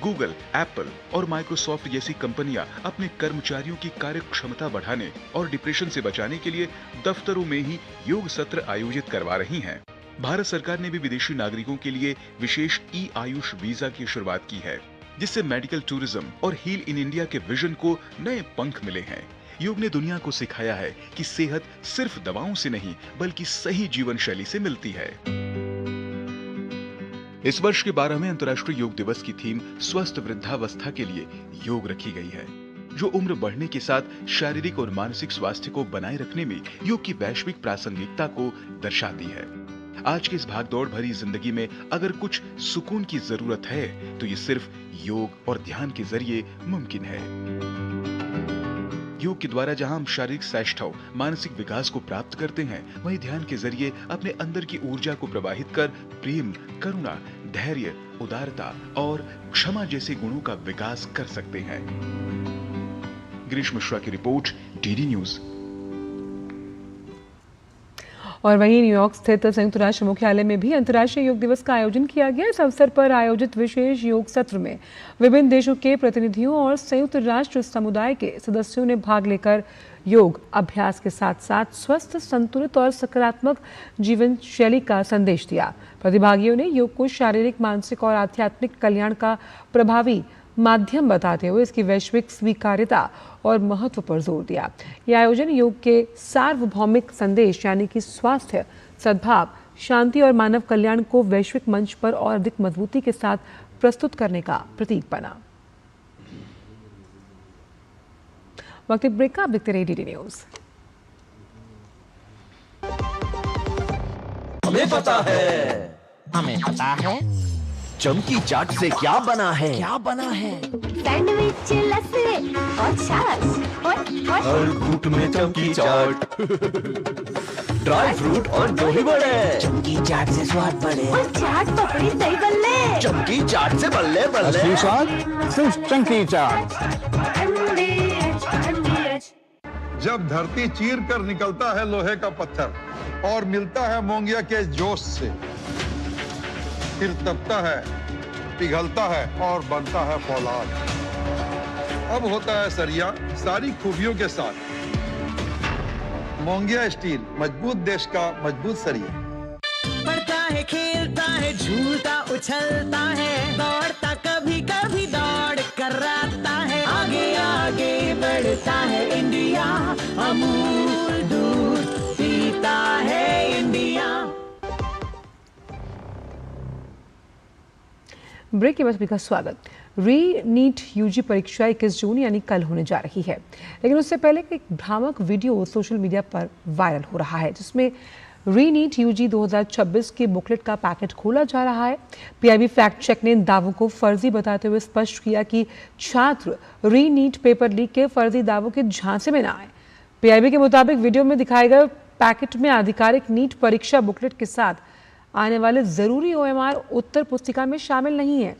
गूगल, एप्पल और माइक्रोसॉफ्ट जैसी कंपनियां अपने कर्मचारियों की कार्य क्षमता बढ़ाने और डिप्रेशन से बचाने के लिए दफ्तरों में ही योग सत्र आयोजित करवा रही हैं। भारत सरकार ने भी विदेशी नागरिकों के लिए विशेष ई आयुष वीजा की शुरुआत की है, जिससे मेडिकल टूरिज्म और हील इन इंडिया के विजन को नए पंख मिले हैं। योग ने दुनिया को सिखाया है कि सेहत सिर्फ दवाओं से नहीं, बल्कि सही जीवन शैली से मिलती है। इस वर्ष के 12वें अंतर्राष्ट्रीय योग दिवस की थीम स्वस्थ वृद्धावस्था के लिए योग रखी गई है, जो उम्र बढ़ने के साथ शारीरिक और मानसिक स्वास्थ्य को बनाए रखने में योग की वैश्विक प्रासंगिकता को दर्शाती है। आज की इस भागदौड़ भरी जिंदगी में अगर कुछ सुकून की जरूरत है, तो ये सिर्फ योग और ध्यान के जरिए मुमकिन है। योग के द्वारा जहां हम शारीरिक सौष्ठव, मानसिक विकास को प्राप्त करते हैं, वहीं ध्यान के जरिए अपने अंदर की ऊर्जा को प्रवाहित कर प्रेम, करुणा, धैर्य, उदारता और क्षमा जैसे गुणों का विकास कर सकते हैं। गिरीश मिश्रा की रिपोर्ट, डीडी न्यूज। और वहीं न्यूयॉर्क स्थित संयुक्त राष्ट्र मुख्यालय में भी अंतर्राष्ट्रीय योग दिवस का आयोजन किया गया। इस अवसर पर आयोजित विशेष योग सत्र में विभिन्न देशों के प्रतिनिधियों और संयुक्त राष्ट्र समुदाय के सदस्यों ने भाग लेकर योग अभ्यास के साथ साथ स्वस्थ, संतुलित और सकारात्मक जीवन शैली का संदेश दिया। प्रतिभागियों ने योग को शारीरिक, मानसिक और आध्यात्मिक कल्याण का प्रभावी माध्यम बताते हुए इसकी वैश्विक स्वीकार्यता और महत्व पर जोर दिया। यह आयोजन योग के सार्वभौमिक संदेश यानी कि स्वास्थ्य, सद्भाव, शांति और मानव कल्याण को वैश्विक मंच पर और अधिक मजबूती के साथ प्रस्तुत करने का प्रतीक बना। वक्त ब्रेक का, आप देखते रहिए डीडी न्यूज। हमें पता है चमकी चाट से क्या बना है सैंडविच, लस्सी और छाछ और हर घूंट में चमकी चाट ड्राई फ्रूट और दही बड़े। चमकी चाट से स्वाद बढ़े और चाट पपड़ी दही बल्ले। चमकी चाट से बल्ले बल्ले। असली स्वाद सिर्फ चमकी चाट। जब धरती चीर कर निकलता है लोहे का पत्थर और मिलता है मोंगिया के जोश से, फिर तपता है, पिघलता है और बनता है फौलाद। अब होता है सरिया सारी खूबियों के साथ। मोंगिया स्टील, मजबूत देश का मजबूत सरिया। पढ़ता है, खेलता है, झूलता उछलता है, दौड़ता कभी कभी दौड़ कराता है, आगे आगे बढ़ता है इंडिया, अमूल दूध पीता है इंडिया। ब्रेक के बाद सभी का स्वागत। री-नीट यूजी परीक्षा 21 जून यानी कल होने जा रही है, लेकिन उससे पहले एक भ्रामक वीडियो सोशल मीडिया पर वायरल हो रहा है जिसमें री-नीट यूजी 2026 के बुकलेट का पैकेट खोला जा रहा है। पीआईबी फैक्ट चेक ने इन दावों को फर्जी बताते हुए स्पष्ट किया कि छात्र री-नीट पेपर लीक के फर्जी दावों के झांसे में न आए। पीआईबी के मुताबिक वीडियो में दिखाए गए पैकेट में आधिकारिक नीट परीक्षा बुकलेट के साथ आने वाले जरूरी ओएमआर उत्तर पुस्तिका में शामिल नहीं है।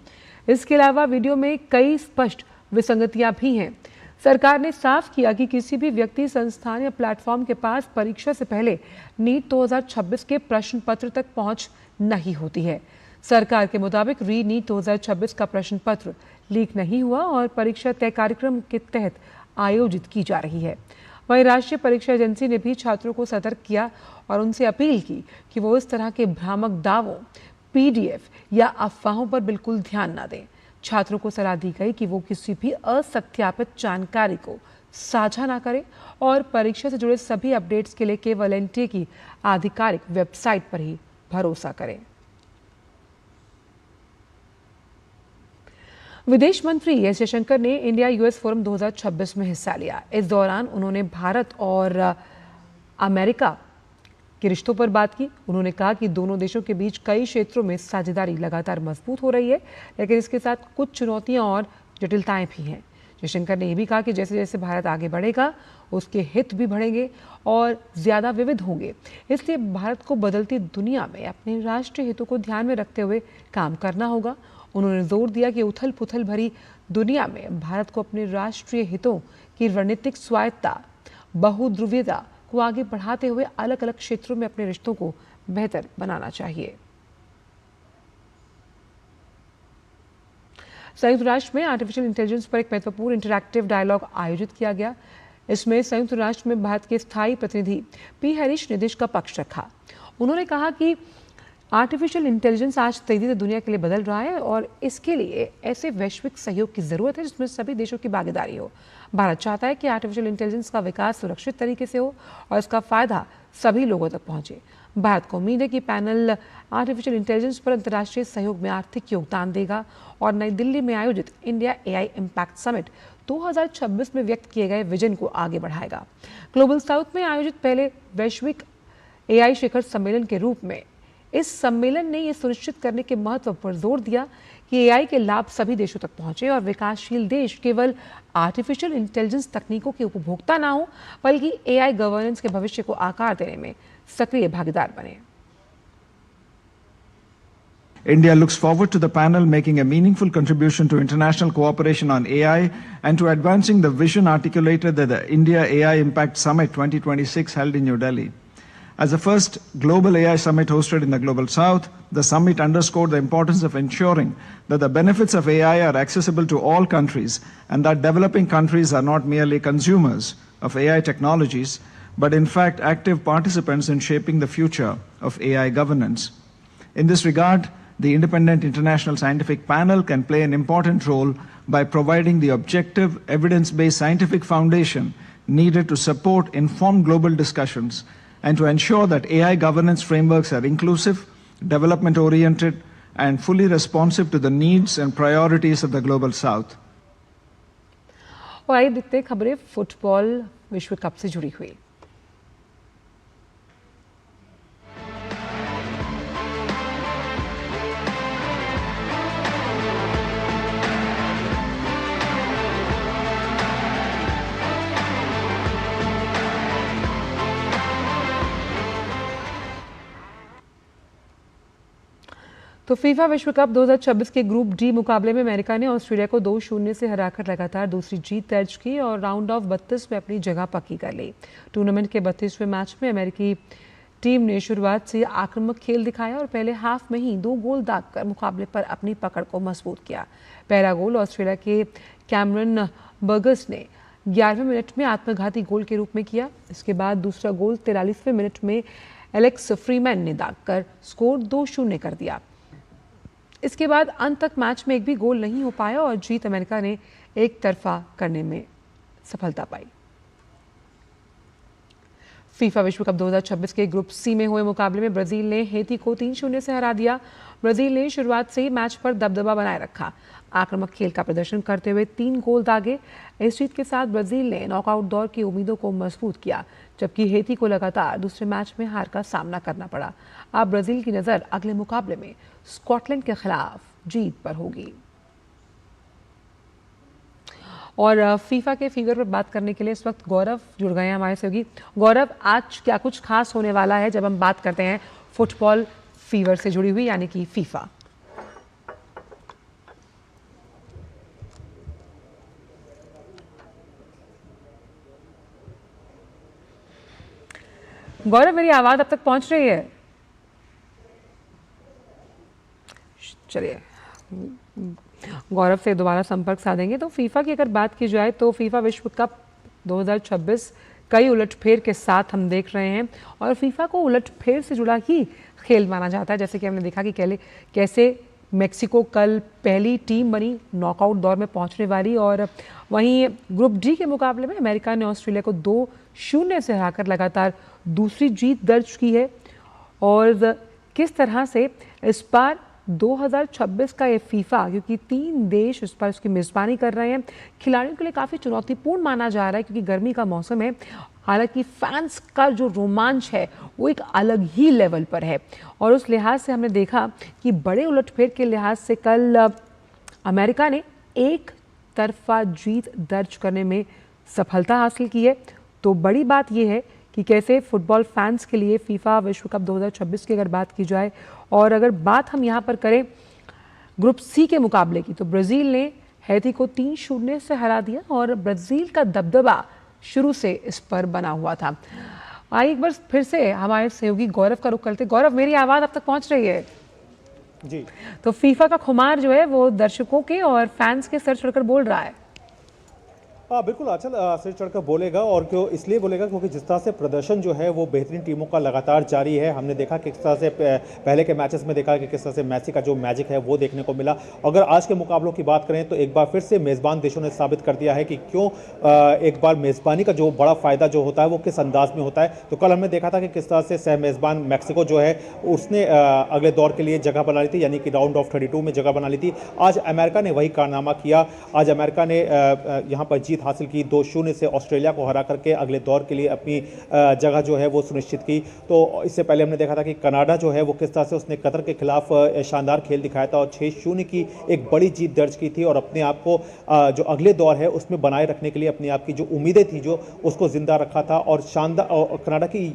इसके अलावा वीडियो में कई स्पष्ट विसंगतियां भी हैं। सरकार ने साफ किया कि किसी भी व्यक्ति, संस्थान या प्लेटफॉर्म के पास परीक्षा से पहले नीट 2026 के प्रश्न पत्र तक पहुंच नहीं होती है। सरकार के मुताबिक री-नीट 2026 का प्रश्न पत्र लीक नहीं हुआ और परीक्षा तय कार्यक्रम के तहत आयोजित की जा रही है। वहीं राष्ट्रीय परीक्षा एजेंसी ने भी छात्रों को सतर्क किया और उनसे अपील की कि वो इस तरह के भ्रामक दावों, पीडीएफ या अफवाहों पर बिल्कुल ध्यान न दें। छात्रों को सलाह दी गई कि वो किसी भी असत्यापित जानकारी को साझा ना करें और परीक्षा से जुड़े सभी अपडेट्स के लिए केवल एनटीए की आधिकारिक वेबसाइट पर ही भरोसा करें। विदेश मंत्री एस जयशंकर ने इंडिया यूएस फोरम 2026 में हिस्सा लिया। इस दौरान उन्होंने भारत और अमेरिका के रिश्तों पर बात की। उन्होंने कहा कि दोनों देशों के बीच कई क्षेत्रों में साझेदारी लगातार मजबूत हो रही है, लेकिन इसके साथ कुछ चुनौतियां और जटिलताएं भी हैं। जयशंकर ने यह भी कहा कि जैसे जैसे भारत आगे बढ़ेगा, उसके हित भी बढ़ेंगे और ज़्यादा विविध होंगे। इसलिए भारत को बदलती दुनिया में अपने राष्ट्रीय हितों को ध्यान में रखते हुए काम करना होगा। उन्होंने जोर दिया कि उथल पुथल भरी दुनिया में भारत को अपने राष्ट्रीय हितों की रणनीतिक स्वायत्तता, बहुध्रुवीयता को आगे बढ़ाते हुए अलग अलग क्षेत्रों में अपने रिश्तों को बेहतर बनाना चाहिए। संयुक्त राष्ट्र में आर्टिफिशियल इंटेलिजेंस पर एक महत्वपूर्ण इंटरैक्टिव डायलॉग आयोजित किया गया। इसमें संयुक्त राष्ट्र में भारत के स्थायी प्रतिनिधि पी हरीश निदेश का पक्ष रखा। उन्होंने कहा कि आर्टिफिशियल इंटेलिजेंस आज तेजी से दुनिया के लिए बदल रहा है और इसके लिए ऐसे वैश्विक सहयोग की जरूरत है जिसमें सभी देशों की भागीदारी हो। भारत चाहता है कि आर्टिफिशियल इंटेलिजेंस का विकास सुरक्षित तरीके से हो और इसका फायदा सभी लोगों तक पहुंचे। भारत को उम्मीद है कि पैनल आर्टिफिशियल इंटेलिजेंस पर अंतर्राष्ट्रीय सहयोग में आर्थिक योगदान देगा और नई दिल्ली में आयोजित इंडिया एआई इम्पैक्ट समिट 2026 में व्यक्त किए गए विजन को आगे बढ़ाएगा। ग्लोबल साउथ में आयोजित पहले वैश्विक एआई शिखर सम्मेलन के रूप में इस सम्मेलन ने यह सुनिश्चित करने के महत्व पर जोर दिया कि एआई के लाभ सभी देशों तक पहुंचे और विकासशील देश केवल आर्टिफिशियल इंटेलिजेंस तकनीकों के उपभोक्ता ना हो, बल्कि एआई गवर्नेंस के भविष्य को आकार देने में सक्रिय भागीदार बने। India looks forward to the panel making a meaningful contribution to international cooperation on AI and to advancing the vision articulated at the India AI Impact Summit 2026 held in New Delhi. As the first global AI summit hosted in the Global South, the summit underscored the importance of ensuring that the benefits of AI are accessible to all countries and that developing countries are not merely consumers of AI technologies, but in fact active participants in shaping the future of AI governance. In this regard, the independent international scientific panel can play an important role by providing the objective, evidence-based scientific foundation needed to support informed global discussions and to ensure that AI governance frameworks are inclusive, development-oriented, and fully responsive to the needs and priorities of the Global South. और आइए देखते हैं खबरें football विश्व cup से जुड़ी हुई। तो फीफा विश्व कप 2026 के ग्रुप डी मुकाबले में अमेरिका ने ऑस्ट्रेलिया को 2-0 से हराकर लगातार दूसरी जीत दर्ज की और राउंड ऑफ 32 में अपनी जगह पक्की कर ली। टूर्नामेंट के 32वें मैच में अमेरिकी टीम ने शुरुआत से आक्रामक खेल दिखाया और पहले हाफ में ही 2 गोल दागकर मुकाबले पर अपनी पकड़ को मजबूत किया। पहला गोल ऑस्ट्रेलिया के कैमरन बर्गस ने 11वें मिनट में आत्मघाती गोल के रूप में किया। इसके बाद दूसरा गोल 43वें मिनट में एलेक्स फ्रीमैन ने दागकर स्कोर 2-0 कर दिया। इसके बाद अंत तक मैच में एक भी गोल नहीं हो पाया और जीत अमेरिका ने एक तरफा करने में सफलता पाई। फीफा विश्व कप 2026 के ग्रुप सी में हुए मुकाबले में ब्राजील ने हेती को 3-0 से हरा दिया। ब्राजील ने शुरुआत से ही मैच पर दबदबा बनाए रखा, आक्रामक खेल का प्रदर्शन करते हुए 3 गोल दागे। इस जीत के साथ ब्राजील ने नॉकआउट दौर की उम्मीदों को मजबूत किया, जबकि हेती को लगातार दूसरे मैच में हार का सामना करना पड़ा। अब ब्राजील की नज़र अगले मुकाबले में स्कॉटलैंड के खिलाफ जीत पर होगी। और फीफा के फिगर पर बात करने के लिए इस वक्त गौरव जुड़ गए हैं हमारे सहयोगी। गौरव, आज क्या कुछ खास होने वाला है जब हम बात करते हैं फुटबॉल फीवर से जुड़ी हुई, यानी कि फीफा? गौरव, मेरी आवाज अब तक पहुंच रही है? चलिए गौरव से दोबारा संपर्क साधेंगे। तो फीफा की अगर बात की जाए तो फीफा विश्व कप 2026 कई उलटफेर के साथ हम देख रहे हैं और फीफा को उलटफेर से जुड़ा ही खेल माना जाता है। जैसे कि हमने देखा कि कैसे मेक्सिको कल पहली टीम बनी नॉकआउट दौर में पहुंचने वाली, और वहीं ग्रुप डी के मुकाबले में अमेरिका ने ऑस्ट्रेलिया को 2-0 से हराकर लगातार दूसरी जीत दर्ज की है। और किस तरह से इस बार 2026 का ये फीफा, क्योंकि 3 देश इस पर उसकी मेज़बानी कर रहे हैं, खिलाड़ियों के लिए काफ़ी चुनौतीपूर्ण माना जा रहा है क्योंकि गर्मी का मौसम है। हालांकि फैंस का जो रोमांच है वो एक अलग ही लेवल पर है और उस लिहाज से हमने देखा कि बड़े उलटफेर के लिहाज से कल अमेरिका ने एक तरफा जीत दर्ज करने में सफलता हासिल की है। तो बड़ी बात यह है कि कैसे फुटबॉल फैंस के लिए फीफा विश्व कप 2026 की अगर बात की जाए और अगर बात हम यहाँ पर करें ग्रुप सी के मुकाबले की, तो ब्राज़ील ने हैती को 3-0 से हरा दिया और ब्राज़ील का दबदबा शुरू से इस पर बना हुआ था। आइए एक बार फिर से हमारे सहयोगी गौरव का रुख करते। गौरव, मेरी आवाज़ अब तक पहुँच रही है? जी। तो फीफा का खुमार जो है वो दर्शकों के और फैंस के सर चढ़कर बोल रहा है। हाँ बिल्कुल, आंचल सिर चढ़कर बोलेगा और क्यों इसलिए बोलेगा क्योंकि जिस तरह से प्रदर्शन जो है वो बेहतरीन टीमों का लगातार जारी है। हमने देखा कि किस तरह से पहले के मैचेस में देखा कि किस तरह से मेसी का जो मैजिक है वो देखने को मिला। अगर आज के मुकाबलों की बात करें तो एक बार फिर से मेज़बान देशों ने साबित कर दिया है कि क्यों एक बार मेज़बानी का जो बड़ा फ़ायदा जो होता है वो किस अंदाज में होता है। तो कल हमने देखा था कि किस तरह से सह मेज़बान मैक्सिको जो है उसने अगले दौर के लिए जगह बना ली थी, यानी कि राउंड ऑफ 32 में जगह बना ली थी। आज अमेरिका ने वही कारनामा किया। आज अमेरिका ने यहाँ पर जीत हासिल की, 2-0 से ऑस्ट्रेलिया को हरा करके अगले दौर के लिए अपनी जगह जो है वो सुनिश्चित की। तो इससे पहले हमने देखा था कि कनाडा जो है वो किस तरह से उसने कतर के खिलाफ शानदार खेल दिखाया था और 6-0 की एक बड़ी जीत दर्ज की थी और अपने आप को जो अगले दौर है उसमें बनाए रखने के लिए अपने आप की जो उम्मीदें थी जो उसको जिंदा रखा था। और शानदार कनाडा की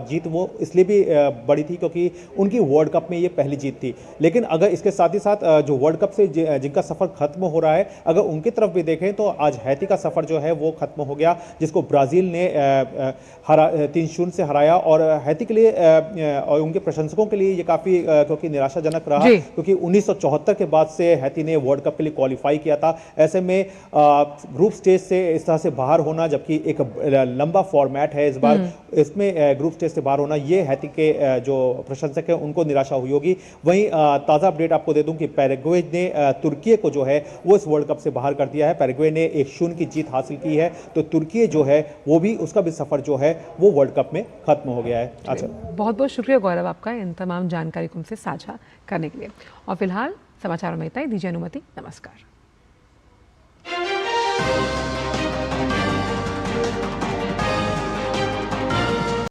जीत वो इसलिए भी बड़ी थी क्योंकि उनकी वर्ल्ड कप में ये पहली जीत थी। लेकिन अगर इसके साथ ही साथ जो वर्ल्ड कप से जिनका सफ़र खत्म हो रहा है, अगर उनकी तरफ भी देखें तो आज हैती का सफ़र जो है वो खत्म हो गया, जिसको ब्राज़ील ने 3-0 से हराया। और हैती के लिए और उनके प्रशंसकों के लिए ये काफ़ी क्योंकि निराशाजनक रहा, क्योंकि 1974 के बाद से हैती ने वर्ल्ड कप के लिए क्वालिफाई किया था। ऐसे में ग्रुप स्टेज से इस तरह से बाहर होना, जबकि एक लंबा फॉर्मेट है इस बार, इसमें ग्रुप स्टेज से बाहर होना, ये हैती के जो प्रशंसक हैं उनको निराशा हुई होगी। वहीं ताज़ा अपडेट आपको दे दूं कि पैराग्वे ने तुर्की को जो है वो इस वर्ल्ड कप से बाहर कर दिया है। पैराग्वे ने 1-0 की जीत हासिल की है, तो तुर्की जो है वो भी, उसका भी सफ़र जो है वो वर्ल्ड कप में खत्म हो गया है। अच्छा, बहुत बहुत शुक्रिया गौरव आपका इन तमाम जानकारी को हमसे साझा करने के लिए। और फिलहाल समाचारों में इतना ही, दीजिए अनुमति, नमस्कार।